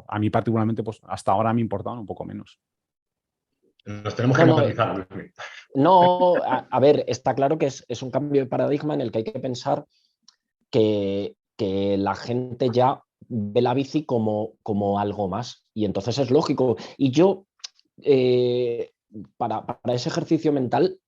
a mí particularmente, pues hasta ahora me importaban un poco menos. Nos tenemos que No, no, modernizar, Luis. no, a ver, está claro que es un cambio de paradigma en el que hay que pensar que la gente ya ve la bici como algo más. Y entonces es lógico. Y yo, eh, para ese ejercicio mental,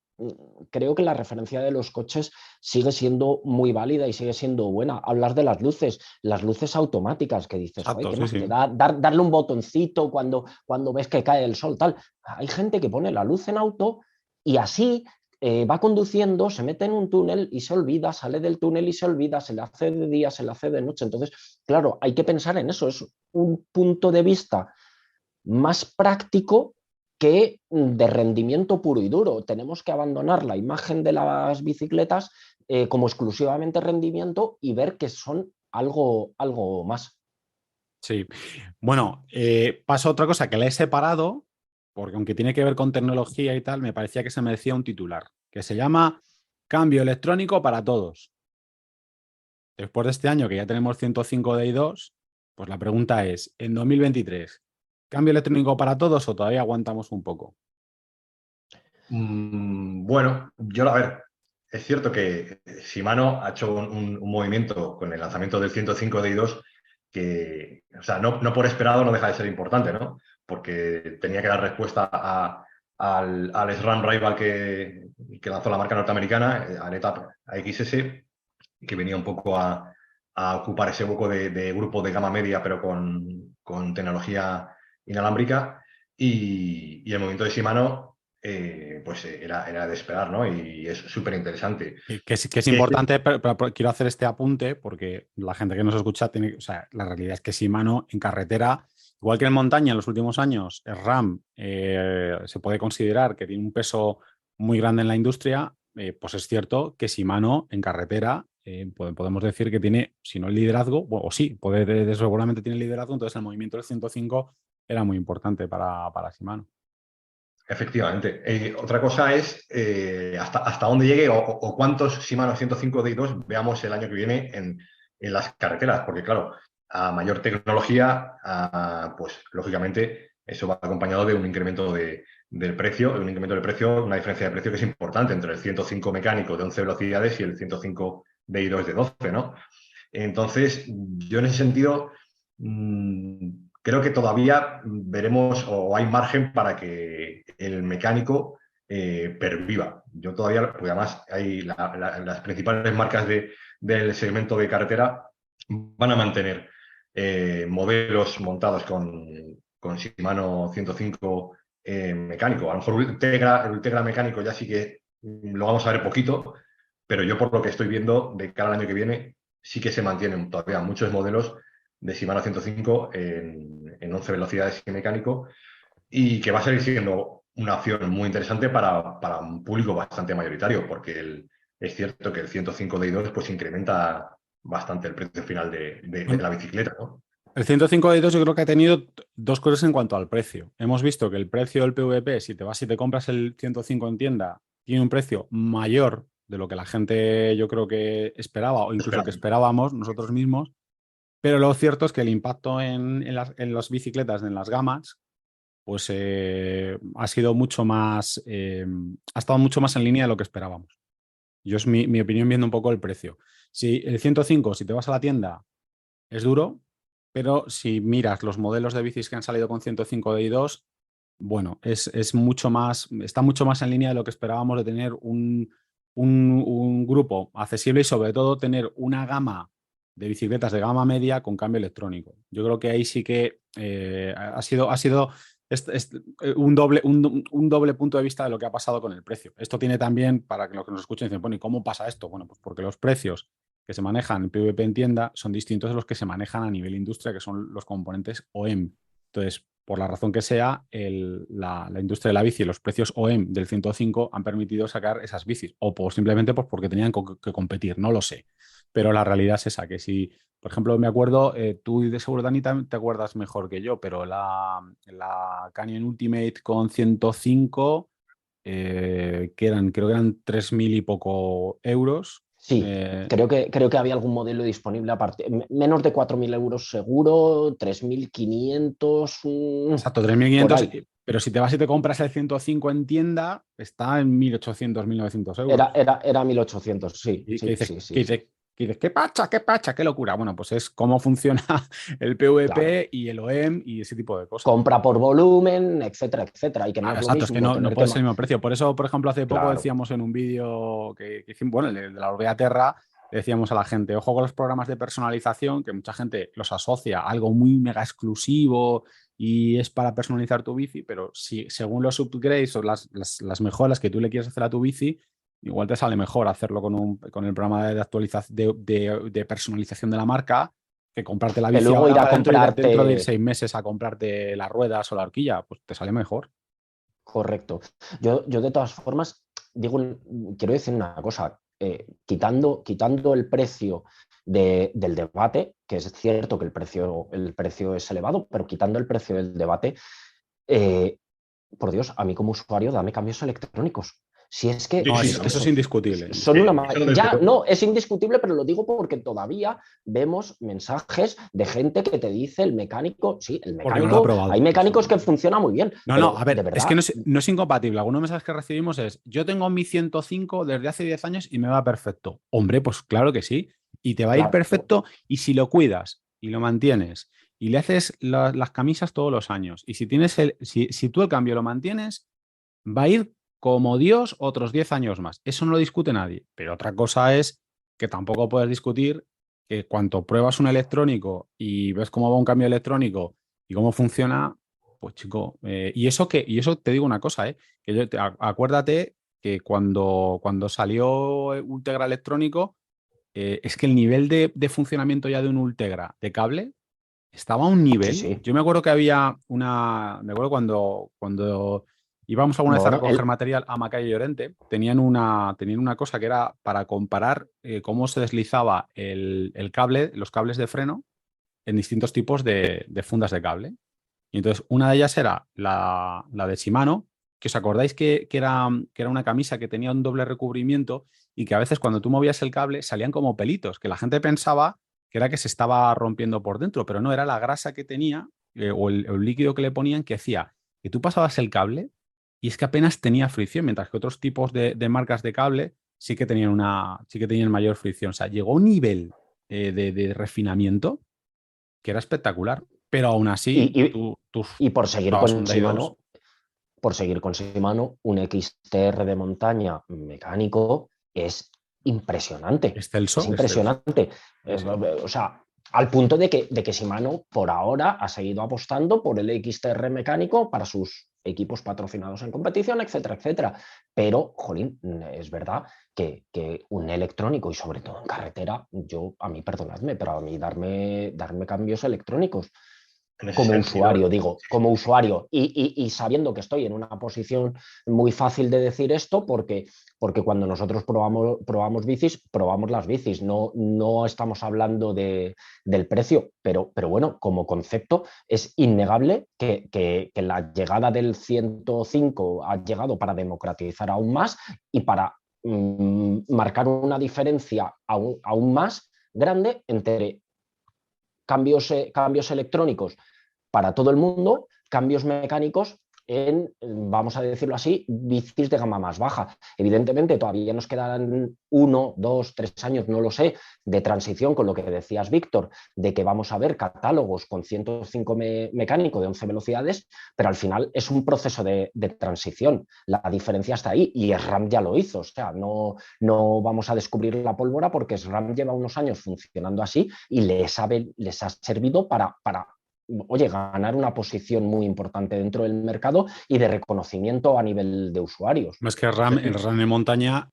creo que la referencia de los coches sigue siendo muy válida y sigue siendo buena. Hablar de las luces automáticas que dices, joder, Exacto, ¿qué sí, más sí. te da darle un botoncito cuando ves que cae el sol, tal? Hay gente que pone la luz en auto y así va conduciendo, se mete en un túnel y se olvida, sale del túnel y se olvida, se le hace de día, se le hace de noche. Entonces, claro, hay que pensar en eso, es un punto de vista más práctico que de rendimiento puro y duro. Tenemos que abandonar la imagen de las bicicletas como exclusivamente rendimiento y ver que son algo más. Sí. Bueno, pasa otra cosa que la he separado, porque aunque tiene que ver con tecnología y tal, me parecía que se merecía un titular, que se llama Cambio electrónico para todos. Después de este año que ya tenemos 105 de I2, pues la pregunta es, en 2023, ¿cambio electrónico para todos o todavía aguantamos un poco? Bueno, a ver, es cierto que Shimano ha hecho un movimiento con el lanzamiento del 105 DI2 que, o sea, no por esperado no deja de ser importante, ¿no? Porque tenía que dar respuesta al SRAM Rival que lanzó la marca norteamericana, al ETAP AXS, que venía un poco a ocupar ese hueco de grupo de gama media, pero con tecnología inalámbrica. y el movimiento de Shimano pues era de esperar, ¿no? Y es súper interesante. Que es importante, pero quiero hacer este apunte porque la gente que nos escucha tiene, o sea, la realidad es que Shimano en carretera, igual que en montaña en los últimos años, el RAM se puede considerar que tiene un peso muy grande en la industria, pues es cierto que Shimano en carretera podemos decir que tiene, si no el liderazgo, bueno, o sí, seguramente tiene el liderazgo, entonces el movimiento del 105 era muy importante para Shimano. Efectivamente. Otra cosa es hasta dónde llegue o cuántos Shimano 105 Day2 veamos el año que viene en las carreteras, porque claro, a mayor tecnología, pues lógicamente eso va acompañado de un incremento del precio, una diferencia de precio que es importante entre el 105 mecánico de 11 velocidades y el 105 Day2 de 12, ¿no? Entonces, yo en ese sentido creo que todavía veremos o hay margen para que el mecánico perviva. Yo todavía, porque además hay las principales marcas del segmento de carretera van a mantener modelos montados con Shimano 105 mecánico. A lo mejor el Ultegra mecánico ya sí que lo vamos a ver poquito, pero yo por lo que estoy viendo de cara al año que viene sí que se mantienen todavía muchos modelos de Shimano 105 en 11 velocidades y mecánico y que va a seguir siendo una opción muy interesante para un público bastante mayoritario, porque es cierto que el 105 Day2 pues incrementa bastante el precio final de la bicicleta, ¿no? El 105 Day2 yo creo que ha tenido dos cosas en cuanto al precio. Hemos visto que el precio del PVP, si te vas y te compras el 105 en tienda, tiene un precio mayor de lo que la gente yo creo que esperaba o incluso que esperábamos nosotros mismos. Pero lo cierto es que el impacto en las bicicletas, en las gamas, pues ha sido mucho más, ha estado mucho más en línea de lo que esperábamos. Yo es mi opinión viendo un poco el precio. Si el 105, si te vas a la tienda, es duro, pero si miras los modelos de bicis que han salido con 105 Day2, bueno, es mucho más, está mucho más en línea de lo que esperábamos de tener un grupo accesible y sobre todo tener una gama de bicicletas de gama media con cambio electrónico. Yo creo que ahí sí que ha sido un doble punto de vista de lo que ha pasado con el precio. Esto tiene también, para que los que nos escuchen dicen, bueno, ¿y cómo pasa esto? Bueno, pues porque los precios que se manejan en PVP en tienda son distintos de los que se manejan a nivel industria, que son los componentes OEM. Entonces, por la razón que sea, la industria de la bici y los precios OEM del 105 han permitido sacar esas bicis, o simplemente pues porque tenían que competir, no lo sé. Pero la realidad es esa, que si, por ejemplo, me acuerdo, tú de seguro, Dani, te acuerdas mejor que yo, pero la Canyon Ultimate con 105, creo que eran 3.000 y poco euros. Sí, creo que había algún modelo disponible aparte, menos de 4.000 euros seguro, 3.500. Exacto, 3.500, pero si te vas y te compras el 105 en tienda, está en 1.800, 1.900 euros. Era 1.800, sí. Y sí, que dices, sí, que dices, ¿qué pacha, qué locura? Bueno, pues es cómo funciona el PVP, claro, y el OEM y ese tipo de cosas. Compra por volumen, etcétera, etcétera. Y que claro, no es exacto, lo mismo, es que no puede ser el mismo precio. Por eso, por ejemplo, hace poco decíamos en un vídeo que hicimos, bueno, el de la Orbea Terra, decíamos a la gente, ojo con los programas de personalización, que mucha gente los asocia a algo muy mega exclusivo y es para personalizar tu bici, pero si según los upgrades o las mejoras que tú le quieres hacer a tu bici, igual te sale mejor hacerlo con el programa de actualización de personalización de la marca que comprarte la bici luego ahora ir a comprarte dentro de ir 6 meses a comprarte las ruedas o la horquilla, pues te sale mejor. Correcto. Yo de todas formas quiero decir una cosa, quitando el precio del debate, que es cierto que el precio es elevado, pero quitando el precio del debate, por Dios, a mí como usuario dame cambios electrónicos. Si es que no, eso es indiscutible. Son no, es indiscutible, pero lo digo porque todavía vemos mensajes de gente que te dice el mecánico, sí, el mecánico, hay mecánicos que funcionan muy bien. No, a ver, de verdad, es que no es incompatible. Algunos mensajes que recibimos es, yo tengo mi 105 desde hace 10 años y me va perfecto. Hombre, pues claro que sí. Y te va a ir perfecto y si lo cuidas y lo mantienes y le haces las camisas todos los años y si tú el cambio lo mantienes, va a ir como Dios otros 10 años más. Eso no lo discute nadie. Pero otra cosa es que tampoco puedes discutir que cuando pruebas un electrónico y ves cómo va un cambio electrónico y cómo funciona, pues chico, y eso te digo una cosa, que acuérdate que cuando salió Ultegra electrónico, es que el nivel de funcionamiento ya de un Ultegra de cable estaba a un Sí, nivel. sí. Yo me acuerdo que me acuerdo cuando íbamos alguna vez a Bueno, recoger material a Macaya y Llorente, tenían una cosa que era para comparar cómo se deslizaba el cable, los cables de freno en distintos tipos de fundas de cable. Y entonces una de ellas era la de Shimano, que os acordáis que era una camisa que tenía un doble recubrimiento y que a veces cuando tú movías el cable salían como pelitos, que la gente pensaba que era que se estaba rompiendo por dentro, pero no, era la grasa que tenía o el líquido que le ponían que hacía que tú pasabas el cable y es que apenas tenía fricción, mientras que otros tipos de marcas de cable sí que tenían mayor fricción. O sea, llegó a un nivel de refinamiento que era espectacular. Pero aún así, y, y, tú y por seguir usabas un con Day 2. Shimano, un XTR de montaña mecánico es impresionante. Es Excelso. impresionante. Sí, sí. O sea, al punto de que Shimano por ahora ha seguido apostando por el XTR mecánico para sus equipos patrocinados en competición, etcétera, etcétera. Pero, jolín, es verdad que un electrónico y sobre todo en carretera, a mí, perdonadme, pero a mí darme cambios electrónicos En ese como sentido, usuario, digo, como usuario, y sabiendo que estoy en una posición muy fácil de decir esto, porque cuando nosotros probamos bicis, probamos las bicis, no estamos hablando del precio, pero bueno, como concepto es innegable que la llegada del 105 ha llegado para democratizar aún más y para marcar una diferencia aún más grande entre cambios electrónicos para todo el mundo, cambios mecánicos en, vamos a decirlo así, bicis de gama más baja. Evidentemente, todavía nos quedan 1, 2, 3 años, no lo sé, de transición con lo que decías, Víctor, de que vamos a ver catálogos con 105 mecánico de 11 velocidades, pero al final es un proceso de transición. La diferencia está ahí y SRAM ya lo hizo. O sea, no vamos a descubrir la pólvora porque SRAM lleva unos años funcionando así y les ha servido para oye, ganar una posición muy importante dentro del mercado y de reconocimiento a nivel de usuarios. Es que el RAM de montaña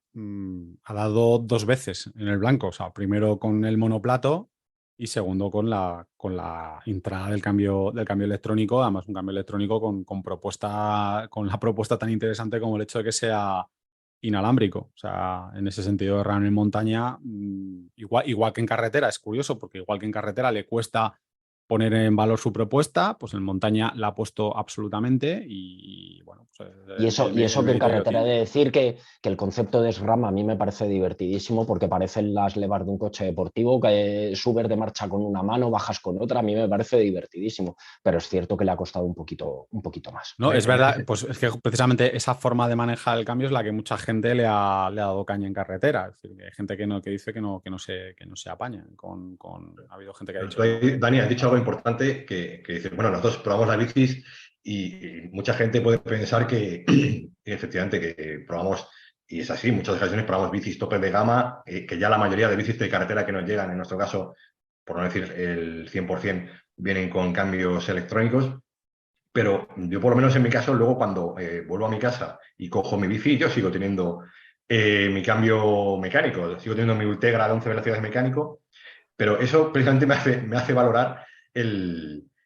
ha dado 2 veces en el blanco. O sea, primero con el monoplato y segundo con la entrada del cambio electrónico. Además, un cambio electrónico con la propuesta tan interesante como el hecho de que sea inalámbrico. O sea, en ese sentido, el RAM en montaña, igual que en carretera, es curioso porque igual que en carretera le cuesta poner en valor su propuesta, pues en montaña la ha puesto absolutamente y bueno, pues Y eso, y el eso que en mérito ya lo carretera he tiene. de decir que el concepto de SRAM a mí me parece divertidísimo porque parecen las levas de un coche deportivo, que subes de marcha con una mano, bajas con otra, a mí me parece divertidísimo, pero es cierto que le ha costado un poquito más. No, es verdad, pues es que precisamente esa forma de manejar el cambio es la que mucha gente le ha dado caña en carretera. Es decir, que hay gente que dice que no se apaña. Ha habido gente que ha dicho tú que no, ahí, que, Dani, has dicho algo importante que dice, bueno, nosotros probamos las bicis y mucha gente puede pensar que efectivamente que probamos, y es así, muchas ocasiones probamos bicis tope de gama, que ya la mayoría de bicis de carretera que nos llegan, en nuestro caso, por no decir el 100%, vienen con cambios electrónicos. Pero yo, por lo menos en mi caso, luego cuando vuelvo a mi casa y cojo mi bici, yo sigo teniendo mi cambio mecánico, sigo teniendo mi Ultegra de 11 velocidades mecánico, pero eso precisamente me hace valorar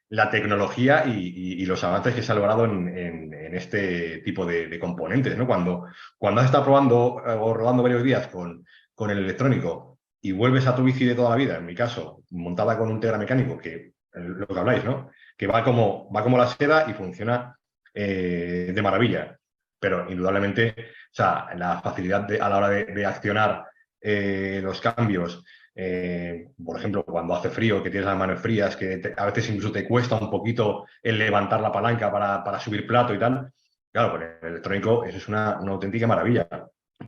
la tecnología y los avances que se ha logrado en este tipo de componentes, ¿no? Cuando has estado probando o rodando varios días con el electrónico y vuelves a tu bici de toda la vida, en mi caso, montada con un Tegra mecánico, que lo que habláis, ¿no? Que va como la seda y funciona de maravilla. Pero indudablemente, o sea, la facilidad a la hora de accionar los cambios, por ejemplo, cuando hace frío, que tienes las manos frías, que a veces incluso te cuesta un poquito el levantar la palanca para subir plato y tal. Claro, con el electrónico eso es una auténtica maravilla.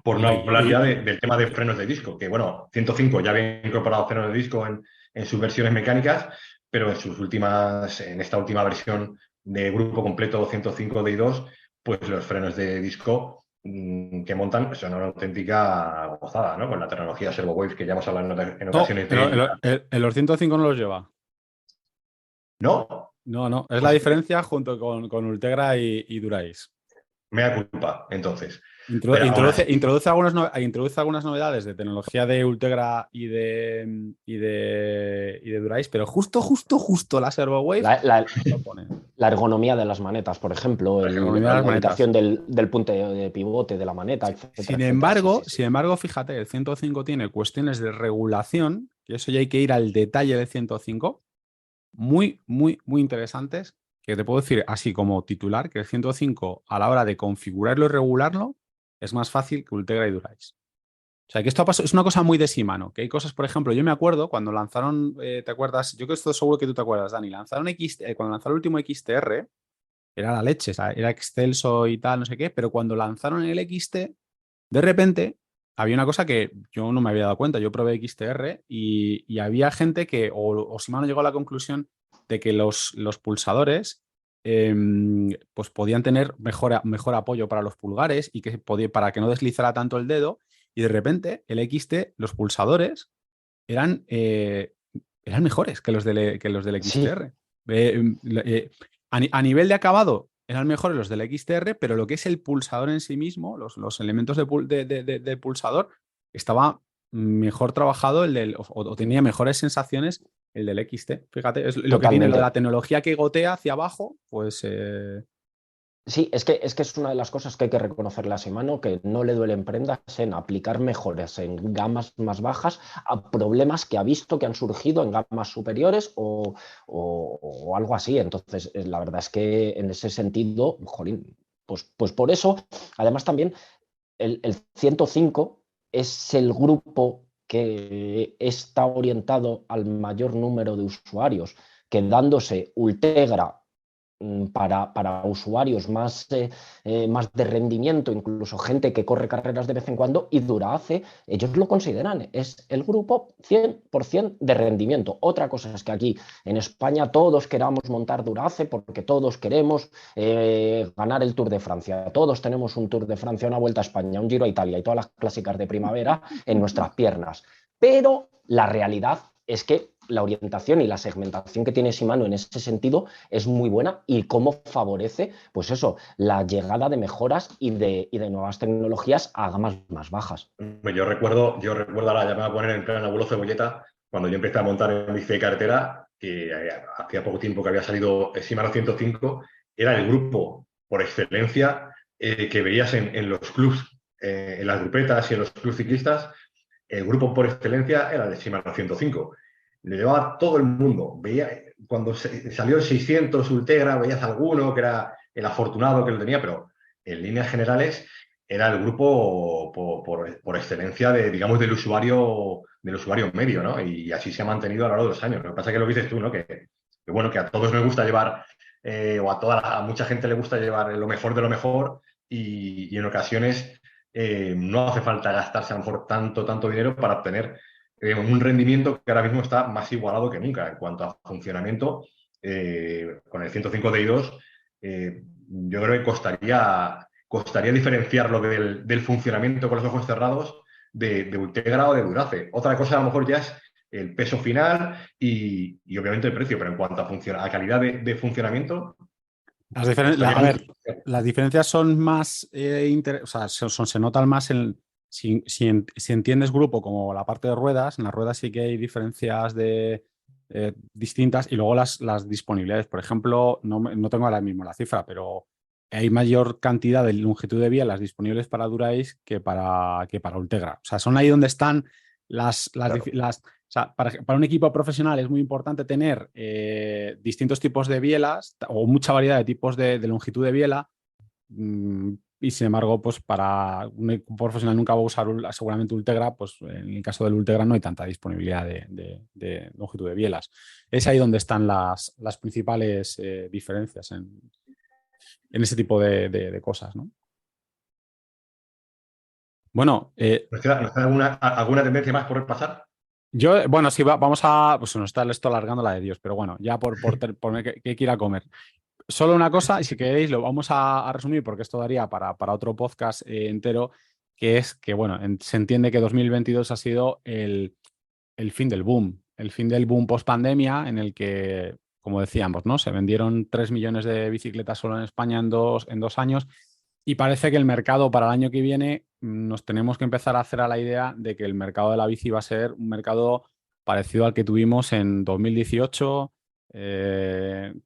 Por no no, hablar ya del tema de frenos de disco, que bueno, 105 ya había incorporado frenos de disco en sus versiones mecánicas, pero en esta última versión de grupo completo 105 Day 2, pues los frenos de disco que montan son una auténtica gozada, ¿no? Con la tecnología Servo Wave, que ya hemos hablado en no, ocasiones de ella. los 105 no los lleva. ¿No? No, es la diferencia junto con Ultegra y Durais. Mea culpa, entonces. Pero aún Introduce, así, introduce algunas novedades de tecnología de Ultegra y de Durais, pero justo la Servowave La, la- lo pone. la ergonomía de las manetas, por ejemplo, La ergonomía de las la manetas. ubicación del punto de pivote de la maneta, etcétera, Sin etcétera. Sí, embargo, sí, sí. sin embargo, fíjate, el 105 tiene cuestiones de regulación, que eso ya hay que ir al detalle del 105, muy interesantes, que te puedo decir así como titular, que el 105 a la hora de configurarlo y regularlo es más fácil que Ultegra y Durais. O sea, que esto es una cosa muy de sí mano, que hay cosas, por ejemplo, yo me acuerdo cuando lanzaron, ¿te acuerdas? Yo creo que esto seguro que tú te acuerdas, Dani, cuando lanzaron el último XTR, era la leche, o sea, era excelso y tal, no sé qué, pero cuando lanzaron el XT, de repente había una cosa que yo no me había dado cuenta. Yo probé XTR y había gente que, o si no llegó a la conclusión de que los pulsadores pues podían tener mejor apoyo para los pulgares y que para que no deslizara tanto el dedo. Y de repente el XT, los pulsadores eran, eran mejores que los del Sí, XTR. A nivel de acabado eran mejores los del XTR, pero lo que es el pulsador en sí mismo, los elementos del pulsador, estaba mejor trabajado o tenía mejores sensaciones el del XT. Fíjate, es lo que tiene lo de la totalmente. tecnología que gotea hacia abajo, pues Sí, es que es una de las cosas que hay que reconocerle a Shimano, que no le duelen prendas en aplicar mejoras en gamas más bajas a problemas que ha visto que han surgido en gamas superiores o algo así. Entonces, la verdad es que en ese sentido, jolín, pues por eso, además también el 105 es el grupo que está orientado al mayor número de usuarios, quedándose Ultegra para usuarios más de rendimiento, incluso gente que corre carreras de vez en cuando, y Durace, ellos lo consideran, es el grupo 100% de rendimiento. Otra cosa es que aquí en España todos queramos montar Durace porque todos queremos ganar el Tour de Francia, todos tenemos un Tour de Francia, una Vuelta a España, un Giro a Italia y todas las clásicas de primavera en nuestras piernas. Pero la realidad es que la orientación y la segmentación que tiene Shimano en ese sentido es muy buena y cómo favorece, pues eso, la llegada de mejoras y de nuevas tecnologías a gamas más bajas. yo recuerdo ahora, ya me voy a poner en plan abuelo cebolleta, cuando yo empecé a montar en bici de carretera, que hacía poco tiempo que había salido Shimano 105, era el grupo por excelencia que veías en los clubs, en las grupetas y en los clubs ciclistas. El grupo por excelencia era el de Shimano 105. Le llevaba todo el mundo. Cuando salió el 600 Ultegra, veías alguno que era el afortunado que lo tenía, pero en líneas generales era el grupo por excelencia digamos, del usuario medio, ¿no? Y así se ha mantenido a lo largo de los años. Lo que pasa es que lo dices tú, ¿no? Que bueno, que a todos nos gusta llevar, o a mucha gente le gusta llevar lo mejor de lo mejor y en ocasiones no hace falta gastarse a lo mejor tanto dinero para obtener un rendimiento que ahora mismo está más igualado que nunca en cuanto a funcionamiento. Con el 105 Di2, yo creo que costaría diferenciarlo del funcionamiento con los ojos cerrados de Ultegra o de Durace. Otra cosa a lo mejor ya es el peso final y obviamente el precio, pero en cuanto a calidad de funcionamiento, costaría A mucho. ver, las diferencias son más, o sea, se notan más si entiendes grupo como la parte de ruedas. En las ruedas sí que hay diferencias distintas y luego las disponibilidades. Por ejemplo, no tengo ahora mismo la cifra, pero hay mayor cantidad de longitud de bielas disponibles para Durais que para Ultegra. O sea, son ahí donde están Claro. o sea, para un equipo profesional es muy importante tener distintos tipos de bielas o mucha variedad de tipos de longitud de biela. Y sin embargo, pues para un equipo profesional nunca va a usar seguramente Ultegra, pues en el caso del Ultegra no hay tanta disponibilidad de longitud de bielas. Es ahí donde están las principales diferencias en ese tipo de cosas, ¿no? Bueno, ¿Nos queda alguna tendencia más por repasar? bueno, sí, pues nos está esto alargando la de Dios, pero bueno, ya por que quiera comer. Solo una cosa, y si queréis lo vamos a resumir porque esto daría para otro podcast entero, que es que, bueno, se entiende que 2022 ha sido el fin del boom post pandemia, en el que como decíamos, ¿no? Se vendieron 3 millones de bicicletas solo en España en 2 años y parece que el mercado para el año que viene nos tenemos que empezar a hacer a la idea de que el mercado de la bici va a ser un mercado parecido al que tuvimos en 2018,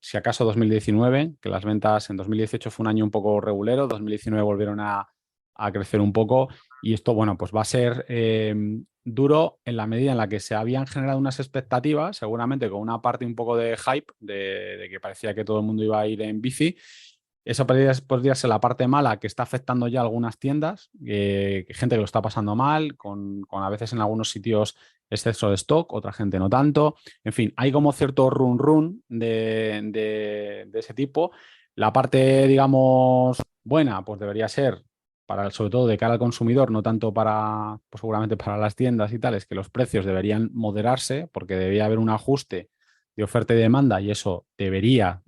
si acaso 2019, que las ventas en 2018 fue un año un poco regulero, 2019 volvieron a crecer un poco y esto, bueno, pues va a ser duro en la medida en la que se habían generado unas expectativas, seguramente con una parte un poco de hype, de que parecía que todo el mundo iba a ir en bici. Eso podría ser la parte mala que está afectando ya algunas tiendas, que gente que lo está pasando mal, con a veces en algunos sitios exceso de stock, otra gente no tanto. En fin, hay como cierto run de ese tipo. La parte, digamos, buena, pues debería ser sobre todo de cara al consumidor, no tanto para, pues seguramente para las tiendas y tales, que los precios deberían moderarse porque debería haber un ajuste de oferta y demanda y eso debería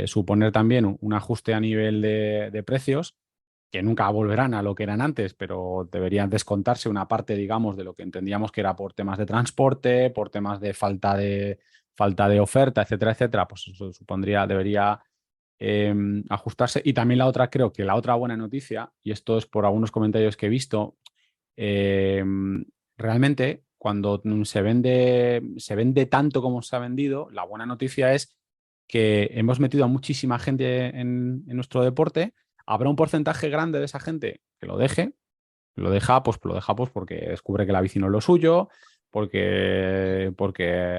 suponer también un ajuste a nivel de precios que nunca volverán a lo que eran antes, pero deberían descontarse una parte, digamos, de lo que entendíamos que era por temas de transporte, por temas de falta de oferta, etcétera, etcétera, pues eso debería ajustarse. Y también creo que la otra buena noticia, y esto es por algunos comentarios que he visto, realmente cuando se vende tanto como se ha vendido, la buena noticia es que hemos metido a muchísima gente en nuestro deporte. Habrá un porcentaje grande de esa gente que lo deja pues porque descubre que la bici no es lo suyo, porque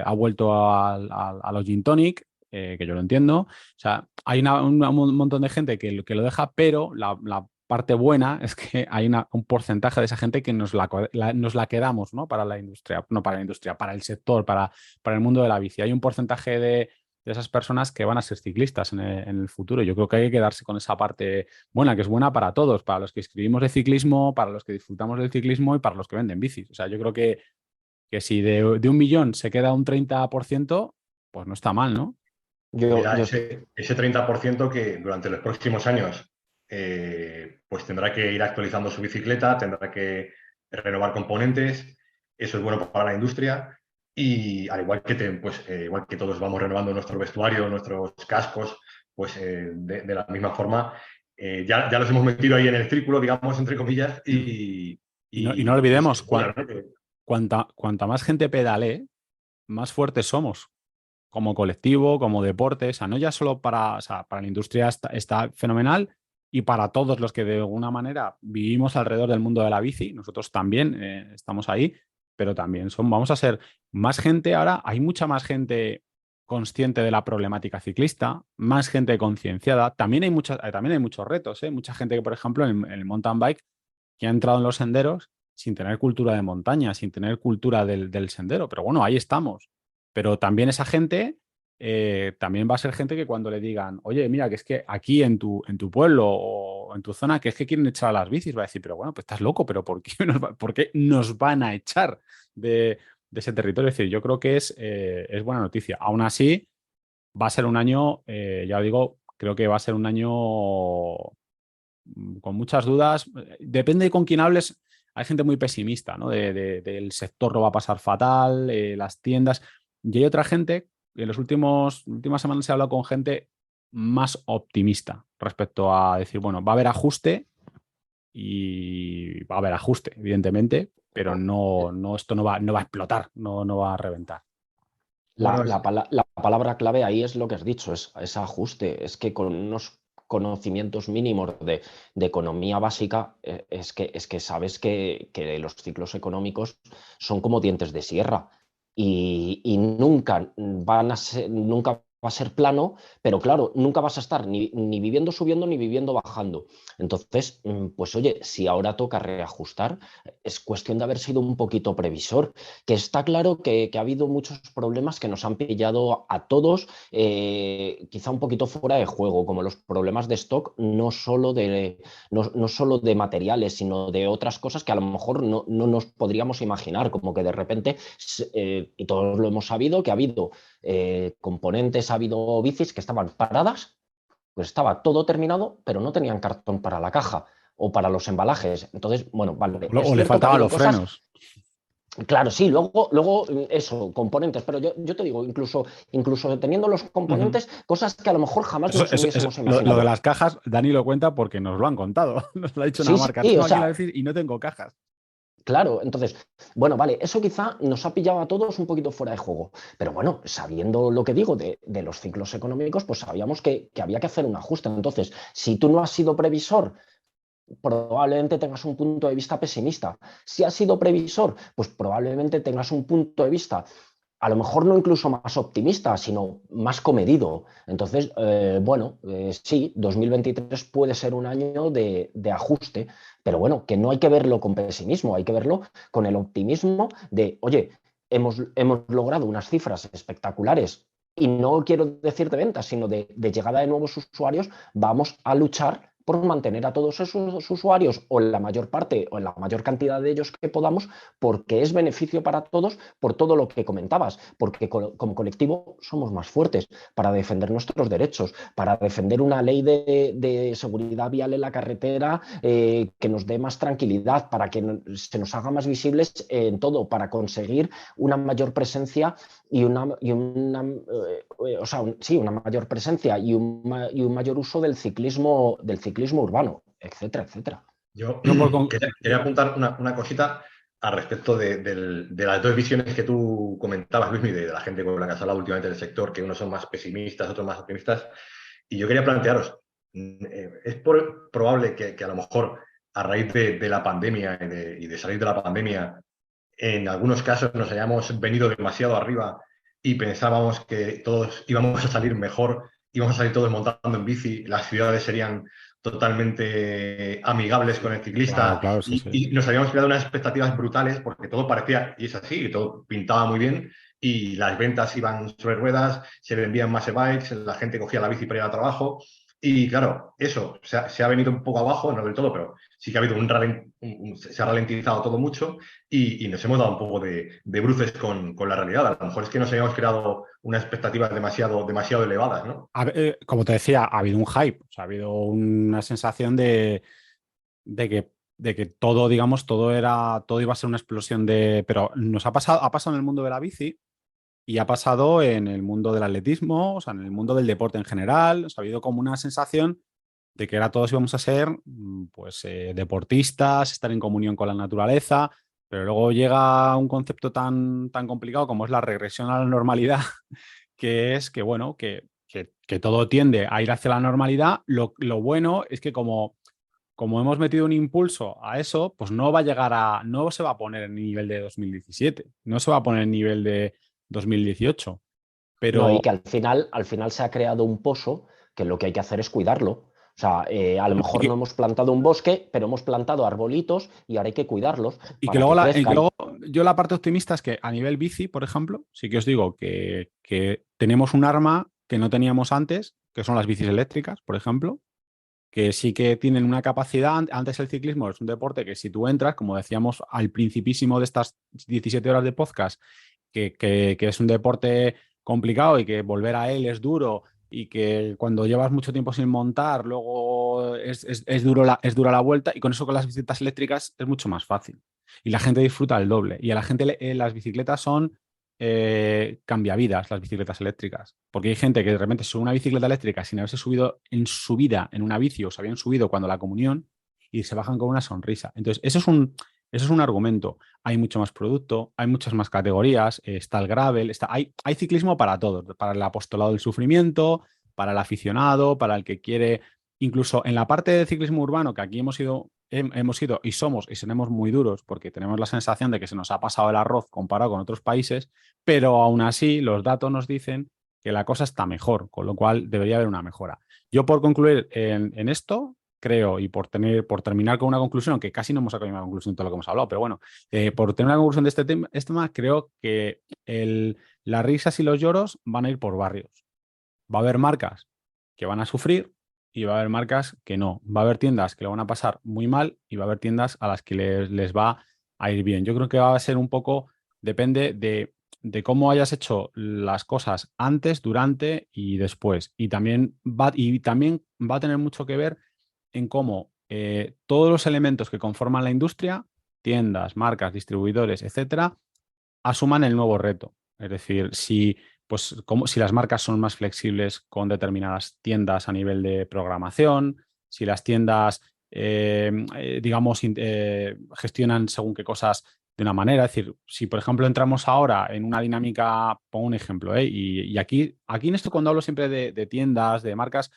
ha vuelto a los gin tonic, que yo lo entiendo. O sea, hay un montón de gente que lo deja, pero la parte buena es que hay un porcentaje de esa gente que nos la quedamos, ¿no? Para la industria, no para la industria, para el sector, para el mundo de la bici. Hay un porcentaje de esas personas que van a ser ciclistas en el futuro. Yo creo que hay que quedarse con esa parte buena, que es buena para todos, para los que escribimos de ciclismo, para los que disfrutamos del ciclismo y para los que venden bicis. O sea, yo creo que si de 1 millón se queda un 30%, pues no está mal, ¿no? Mira, ese 30% que durante los próximos años pues tendrá que ir actualizando su bicicleta, tendrá que renovar componentes, eso es bueno para la industria y al igual que, igual que todos vamos renovando nuestro vestuario, nuestros cascos, pues de la misma forma ya los hemos metido ahí en el círculo, digamos, entre comillas, Y no olvidemos, bueno, ¿no? cuanta más gente pedalee, más fuertes somos. Como colectivo, como deporte, o sea, no ya solo o sea, para la industria está fenomenal y para todos los que de alguna manera vivimos alrededor del mundo de la bici, nosotros también estamos ahí, pero también vamos a ser más gente ahora, hay mucha más gente consciente de la problemática ciclista, más gente concienciada, también hay muchos retos, mucha gente que, por ejemplo, en el mountain bike, que ha entrado en los senderos sin tener cultura de montaña, sin tener cultura del sendero, pero bueno, ahí estamos. Pero también esa gente, también va a ser gente que cuando le digan, oye, mira, que es que aquí en tu pueblo o en tu zona, que es que quieren echar a las bicis, va a decir, pero bueno, pues estás loco, pero ¿por qué nos van a echar de ese territorio? Es decir, yo creo que es buena noticia. Aún así, va a ser un año, ya os digo, creo que va a ser un año con muchas dudas. Depende con quién hables. Hay gente muy pesimista, ¿no? Del sector lo va a pasar fatal, las tiendas. Y hay otra gente, en las últimas semanas he hablado con gente más optimista respecto a decir, bueno, va a haber ajuste y va a haber ajuste, evidentemente, pero esto no va a explotar, no va a reventar. Bueno, La palabra clave ahí es lo que has dicho, es ajuste. Es que con unos conocimientos mínimos de economía básica, es que sabes que los ciclos económicos son como dientes de sierra y nunca nunca va a ser plano, pero claro, nunca vas a estar ni viviendo subiendo ni viviendo bajando. Entonces, pues oye, si ahora toca reajustar, es cuestión de haber sido un poquito previsor, que está claro que ha habido muchos problemas que nos han pillado a todos, quizá un poquito fuera de juego, como los problemas de stock, no solo de materiales, sino de otras cosas que a lo mejor no nos podríamos imaginar, como que de repente, y todos lo hemos sabido, que ha habido componentes, ha habido bicis que estaban paradas, pues estaba todo terminado, pero no tenían cartón para la caja o para los embalajes. Entonces, bueno, vale, es O le cierto que ha faltaban habido los cosas. frenos. Claro, sí, luego eso, componentes, pero yo te digo, incluso teniendo los Ujú. componentes, cosas que a lo mejor jamás nos Eso, hubiésemos lo de imaginado. las cajas, Dani lo cuenta porque nos lo han contado. Nos lo ha dicho una Sí, marca. sí, Tengo o aquí la sea, bici y no tengo cajas. claro, entonces, bueno, vale, eso quizá nos ha pillado a todos un poquito fuera de juego, pero bueno, sabiendo lo que digo de los ciclos económicos, pues sabíamos que había que hacer un ajuste. Entonces, si tú no has sido previsor, probablemente tengas un punto de vista pesimista. Si has sido previsor, pues probablemente tengas un punto de vista a lo mejor no incluso más optimista, sino más comedido. Entonces, bueno, sí, 2023 puede ser un año de ajuste, pero bueno, que no hay que verlo con pesimismo, hay que verlo con el optimismo de, oye, hemos logrado unas cifras espectaculares y no quiero decir de ventas, sino de llegada de nuevos usuarios, vamos a luchar por mantener a todos esos usuarios o en la mayor parte o en la mayor cantidad de ellos que podamos, porque es beneficio para todos por todo lo que comentabas, porque como colectivo somos más fuertes para defender nuestros derechos, para defender una ley de seguridad vial en la carretera que nos dé más tranquilidad, para que se nos haga más visibles en todo, para conseguir una mayor presencia o sea, sí, una mayor presencia y un mayor uso del ciclismo urbano, etcétera, etcétera. Yo Yo por quería apuntar una cosita al respecto de las dos visiones que tú comentabas, Luis, de la gente con la que has hablado últimamente del sector, que unos son más pesimistas, otros más optimistas. Y yo quería plantearos, es probable que a lo mejor a raíz de la pandemia y de salir de la pandemia, en algunos casos nos hayamos venido demasiado arriba y pensábamos que todos íbamos a salir mejor, íbamos a salir todos montando en bici, las ciudades serían totalmente amigables con el Claro, ciclista claro, sí, sí. y nos habíamos creado unas expectativas brutales porque todo parecía, y es así, todo pintaba muy bien y las ventas iban sobre ruedas, se vendían más e-bikes, la gente cogía la bici para ir al trabajo y claro, eso se ha venido un poco abajo, no del todo, pero sí que ha habido se ha ralentizado todo mucho y nos hemos dado un poco de bruces con la realidad. A lo mejor es que nos habíamos creado unas expectativas demasiado elevadas, ¿no? Como te decía, ha habido un hype, o sea, ha habido una sensación de que, de que todo, digamos, todo iba a ser una explosión de. Pero ha pasado en el mundo de la bici y ha pasado en el mundo del atletismo, o sea, en el mundo del deporte en general. O sea, ha habido como una sensación de que ahora todos íbamos a ser, pues, deportistas, estar en comunión con la naturaleza, pero luego llega un concepto tan complicado como es la regresión a la normalidad, que es que, bueno, que todo tiende a ir hacia la normalidad. Lo bueno es que como hemos metido un impulso a eso, pues no se va a poner en nivel de 2017, no se va a poner en nivel de 2018, No, pero y que al final se ha creado un pozo que lo que hay que hacer es cuidarlo. O sea, a lo y mejor no que, hemos plantado un bosque, pero hemos plantado arbolitos y ahora hay que cuidarlos y que para luego, que crezcan. yo la parte optimista es que a nivel bici, por ejemplo, sí que os digo que tenemos un arma que no teníamos antes, que son las bicis eléctricas, por ejemplo, que sí que tienen una capacidad. Antes el ciclismo es un deporte que si tú entras, como decíamos al principísimo de estas 17 horas de podcast, que es un deporte complicado y que volver a él es duro y que cuando llevas mucho tiempo sin montar, luego es dura la vuelta, y con eso con las bicicletas eléctricas es mucho más fácil. Y la gente disfruta el doble. Y a la gente las bicicletas son cambiavidas, las bicicletas eléctricas. Porque hay gente que de repente sube una bicicleta eléctrica sin haberse subido en su vida en una bici, o se habían subido cuando la comunión, y se bajan con una sonrisa. Entonces, eso es un argumento. Hay mucho más producto, hay muchas más categorías, está el gravel, hay ciclismo para todos, para el apostolado del sufrimiento, para el aficionado, para el que quiere. Incluso en la parte de ciclismo urbano, que aquí hemos ido y somos y seremos muy duros porque tenemos la sensación de que se nos ha pasado el arroz comparado con otros países, pero aún así los datos nos dicen que la cosa está mejor, con lo cual debería haber una mejora. Yo, por concluir en esto, creo, y por terminar con una conclusión, que casi no hemos sacado una conclusión de todo lo que hemos hablado, pero bueno, por tener una conclusión de este tema, creo que las risas y los lloros van a ir por barrios. Va a haber marcas que van a sufrir y va a haber marcas que no. Va a haber tiendas que lo van a pasar muy mal y va a haber tiendas a las que les va a ir bien. Yo creo que va a ser un poco, depende de cómo hayas hecho las cosas antes, durante y después. Y también va a tener mucho que ver en cómo todos los elementos que conforman la industria, tiendas, marcas, distribuidores, etcétera, asuman el nuevo reto. Es decir, si las marcas son más flexibles con determinadas tiendas a nivel de programación, si las tiendas, digamos, gestionan según qué cosas de una manera. Es decir, si por ejemplo entramos ahora en una dinámica, pongo un ejemplo, y aquí en esto cuando hablo siempre de tiendas, de marcas,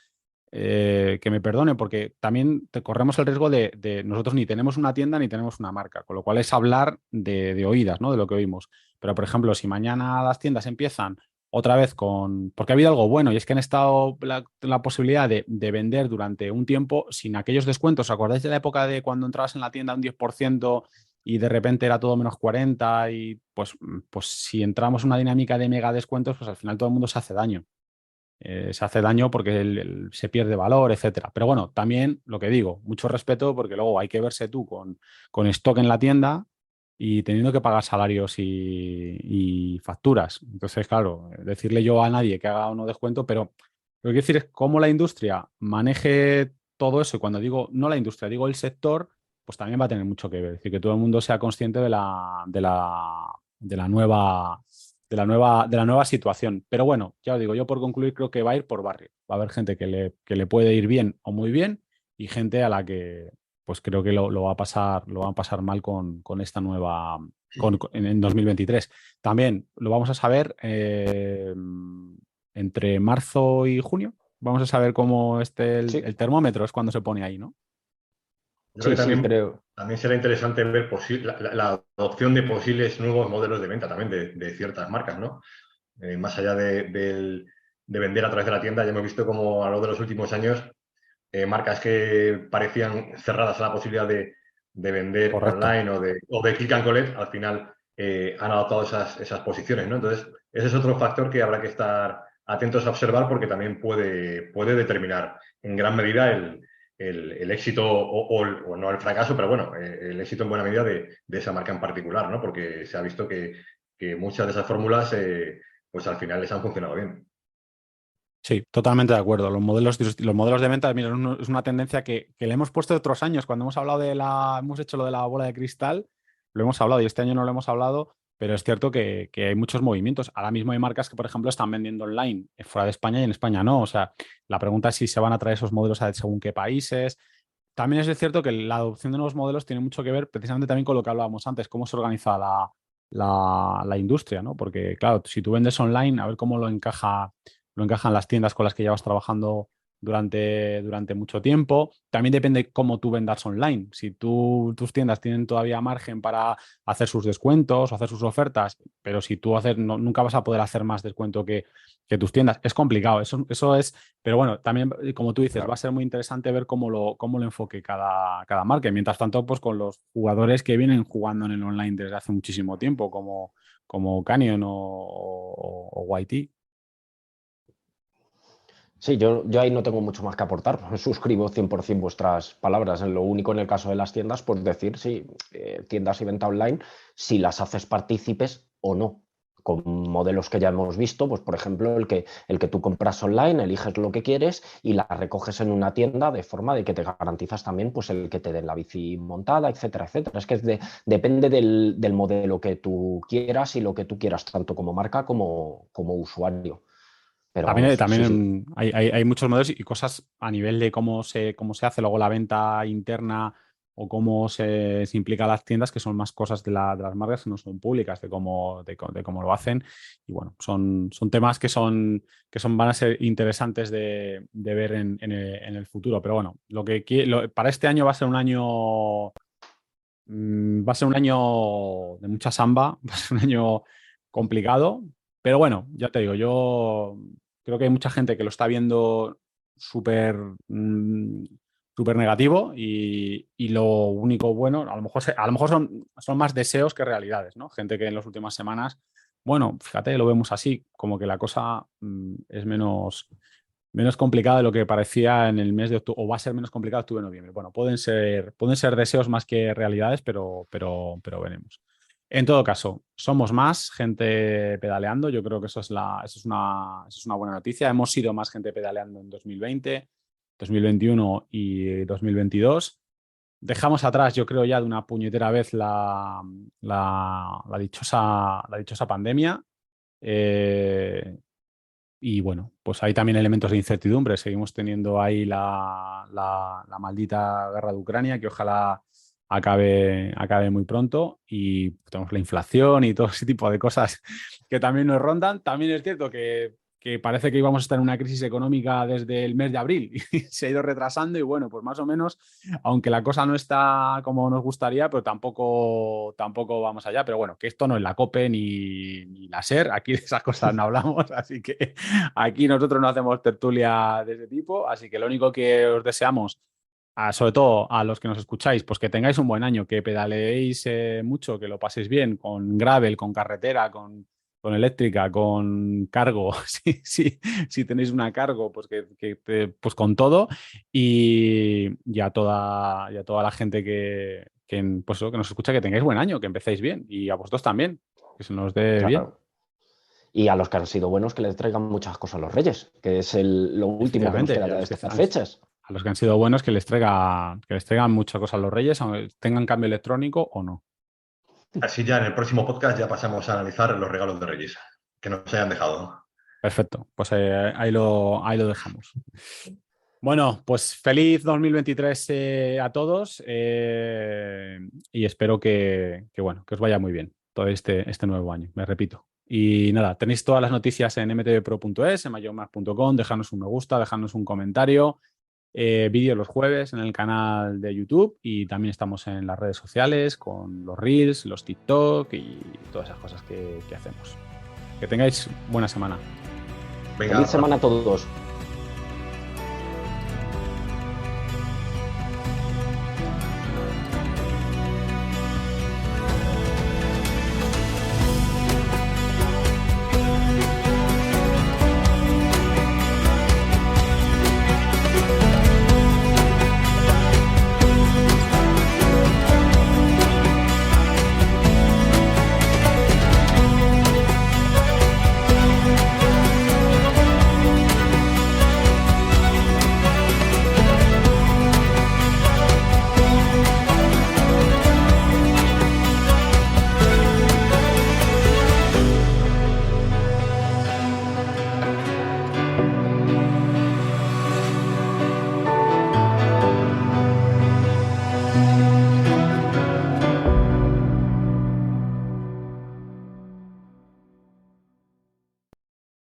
que me perdone, porque también corremos el riesgo de nosotros ni tenemos una tienda ni tenemos una marca, con lo cual es hablar de oídas, ¿no? De lo que oímos. Pero, por ejemplo, si mañana las tiendas empiezan otra vez porque ha habido algo bueno y es que han estado la posibilidad de vender durante un tiempo sin aquellos descuentos. ¿Os acordáis de la época de cuando entrabas en la tienda un 10% y de repente era todo menos 40%? Y pues si entramos en una dinámica de mega descuentos, pues al final todo el mundo se hace daño. Se hace daño porque se pierde valor, etcétera. Pero bueno, también lo que digo, mucho respeto porque luego hay que verse tú con stock en la tienda y teniendo que pagar salarios y facturas. Entonces, claro, decirle yo a nadie que haga uno descuento, pero lo que quiero decir es cómo la industria maneje todo eso. Y cuando digo no la industria, digo el sector, pues también va a tener mucho que ver. Es decir, que todo el mundo sea consciente de la nueva situación. Pero bueno, ya os digo, yo por concluir creo que va a ir por barrio. Va a haber gente que le puede ir bien o muy bien y gente a la que pues creo que lo va a pasar mal con esta nueva, en 2023. También lo vamos a saber entre marzo y junio. Vamos a saber cómo esté el Sí, termómetro, es cuando se pone ahí, ¿no? Yo creo sí, que sí, también, creo. también será interesante ver la adopción de posibles nuevos modelos de venta también de ciertas marcas, ¿no? Más allá de vender a través de la tienda, ya hemos visto como a lo largo de los últimos años marcas que parecían cerradas a la posibilidad de vender Correcto. online o de click and collect, al final han adoptado esas posiciones, ¿no? Entonces, ese es otro factor que habrá que estar atentos a observar porque también puede determinar en gran medida el éxito o no el fracaso, pero bueno, el éxito en buena medida de esa marca en particular, ¿no? Porque se ha visto que muchas de esas fórmulas, pues al final les han funcionado bien. Sí, totalmente de acuerdo. Los modelos de venta, mira, es una tendencia que le hemos puesto otros años. Cuando hemos hecho lo de la bola de cristal, lo hemos hablado y este año no lo hemos hablado, pero es cierto que hay muchos movimientos. Ahora mismo hay marcas que, por ejemplo, están vendiendo online fuera de España y en España no. O sea, la pregunta es si se van a traer esos modelos a según qué países. También es cierto que la adopción de nuevos modelos tiene mucho que ver precisamente también con lo que hablábamos antes, cómo se organiza la industria, ¿no? Porque, claro, si tú vendes online, a ver cómo lo encajan las tiendas con las que llevas trabajando durante mucho tiempo. También depende cómo tú vendas online. Si tus tiendas tienen todavía margen para hacer sus descuentos o hacer sus ofertas, pero si tú nunca vas a poder hacer más descuento que tus tiendas. Es complicado, eso es, pero bueno, también, como tú dices, va a Claro. ser muy interesante ver cómo lo enfoque cada marca. Y mientras tanto, pues con los jugadores que vienen jugando en el online desde hace muchísimo tiempo, como Canyon o YT. Sí, yo ahí no tengo mucho más que aportar. Suscribo 100% vuestras palabras. En lo único en el caso de las tiendas, pues decir si tiendas y venta online, si las haces partícipes o no. Con modelos que ya hemos visto, pues por ejemplo, el que tú compras online, eliges lo que quieres y la recoges en una tienda de forma de que te garantizas también pues, el que te den la bici montada, etcétera, etcétera. Es que depende del modelo que tú quieras y lo que tú quieras, tanto como marca como usuario. Pero También, vamos, sí, sí. también hay muchos modelos y cosas a nivel de cómo se hace luego la venta interna o cómo se implica a las tiendas, que son más cosas de las marcas que no son públicas, de cómo lo hacen. Y bueno, son temas van a ser interesantes de ver en el futuro. Pero bueno, para este año va a ser un año de mucha samba, va a ser un año complicado, pero bueno, ya te digo, yo creo que hay mucha gente que lo está viendo súper mm, súper negativo y lo único bueno, a lo mejor son más deseos que realidades, ¿no? Gente que en las últimas semanas, bueno, fíjate, lo vemos así, como que la cosa es menos complicada de lo que parecía en el mes de octubre, o va a ser menos complicado octubre noviembre. Bueno, pueden ser deseos más que realidades, pero veremos. En todo caso, somos más gente pedaleando. Yo creo que eso es una buena noticia. Hemos sido más gente pedaleando en 2020, 2021 y 2022. dejamos atrás, yo creo ya de una puñetera vez la dichosa pandemia. Y bueno, pues hay también elementos de incertidumbre. Seguimos teniendo ahí la maldita guerra de Ucrania, que ojalá acabe muy pronto. Y tenemos la inflación y todo ese tipo de cosas que también nos rondan. También es cierto que parece que íbamos a estar en una crisis económica desde el mes de abril y se ha ido retrasando. Y bueno, pues más o menos, aunque la cosa no está como nos gustaría, pero tampoco vamos allá. Pero bueno, que esto no es la COPE ni la SER, aquí de esas cosas no hablamos, así que aquí nosotros no hacemos tertulia de ese tipo. Así que lo único que os deseamos, sobre todo a los que nos escucháis, pues que tengáis un buen año, que pedaleéis mucho, que lo paséis bien con gravel, con carretera, con eléctrica, con cargo, si tenéis una cargo, pues pues con todo. Y a toda la gente pues que nos escucha, que tengáis buen año, que empecéis bien. Y a vosotros también, que se nos dé bien. Claro. Y a los que han sido buenos, que les traigan muchas cosas a los Reyes, que es lo último que nos queda de estas fechas. A los que han sido buenos, que les traigan muchas cosas a los Reyes, aunque tengan cambio electrónico o no. Así ya en el próximo podcast ya pasamos a analizar los regalos de Reyes que nos hayan dejado. Perfecto, pues ahí lo dejamos. Bueno, pues feliz 2023 a todos y espero que os vaya muy bien todo este nuevo año, me repito. Y nada, tenéis todas las noticias en mtvpro.es, en mayonmar.com, dejadnos un me gusta, dejadnos un comentario, vídeos los jueves en el canal de YouTube y también estamos en las redes sociales con los Reels, los TikTok y todas esas cosas que hacemos. Que tengáis buena semana. Venga, Feliz semana a todos.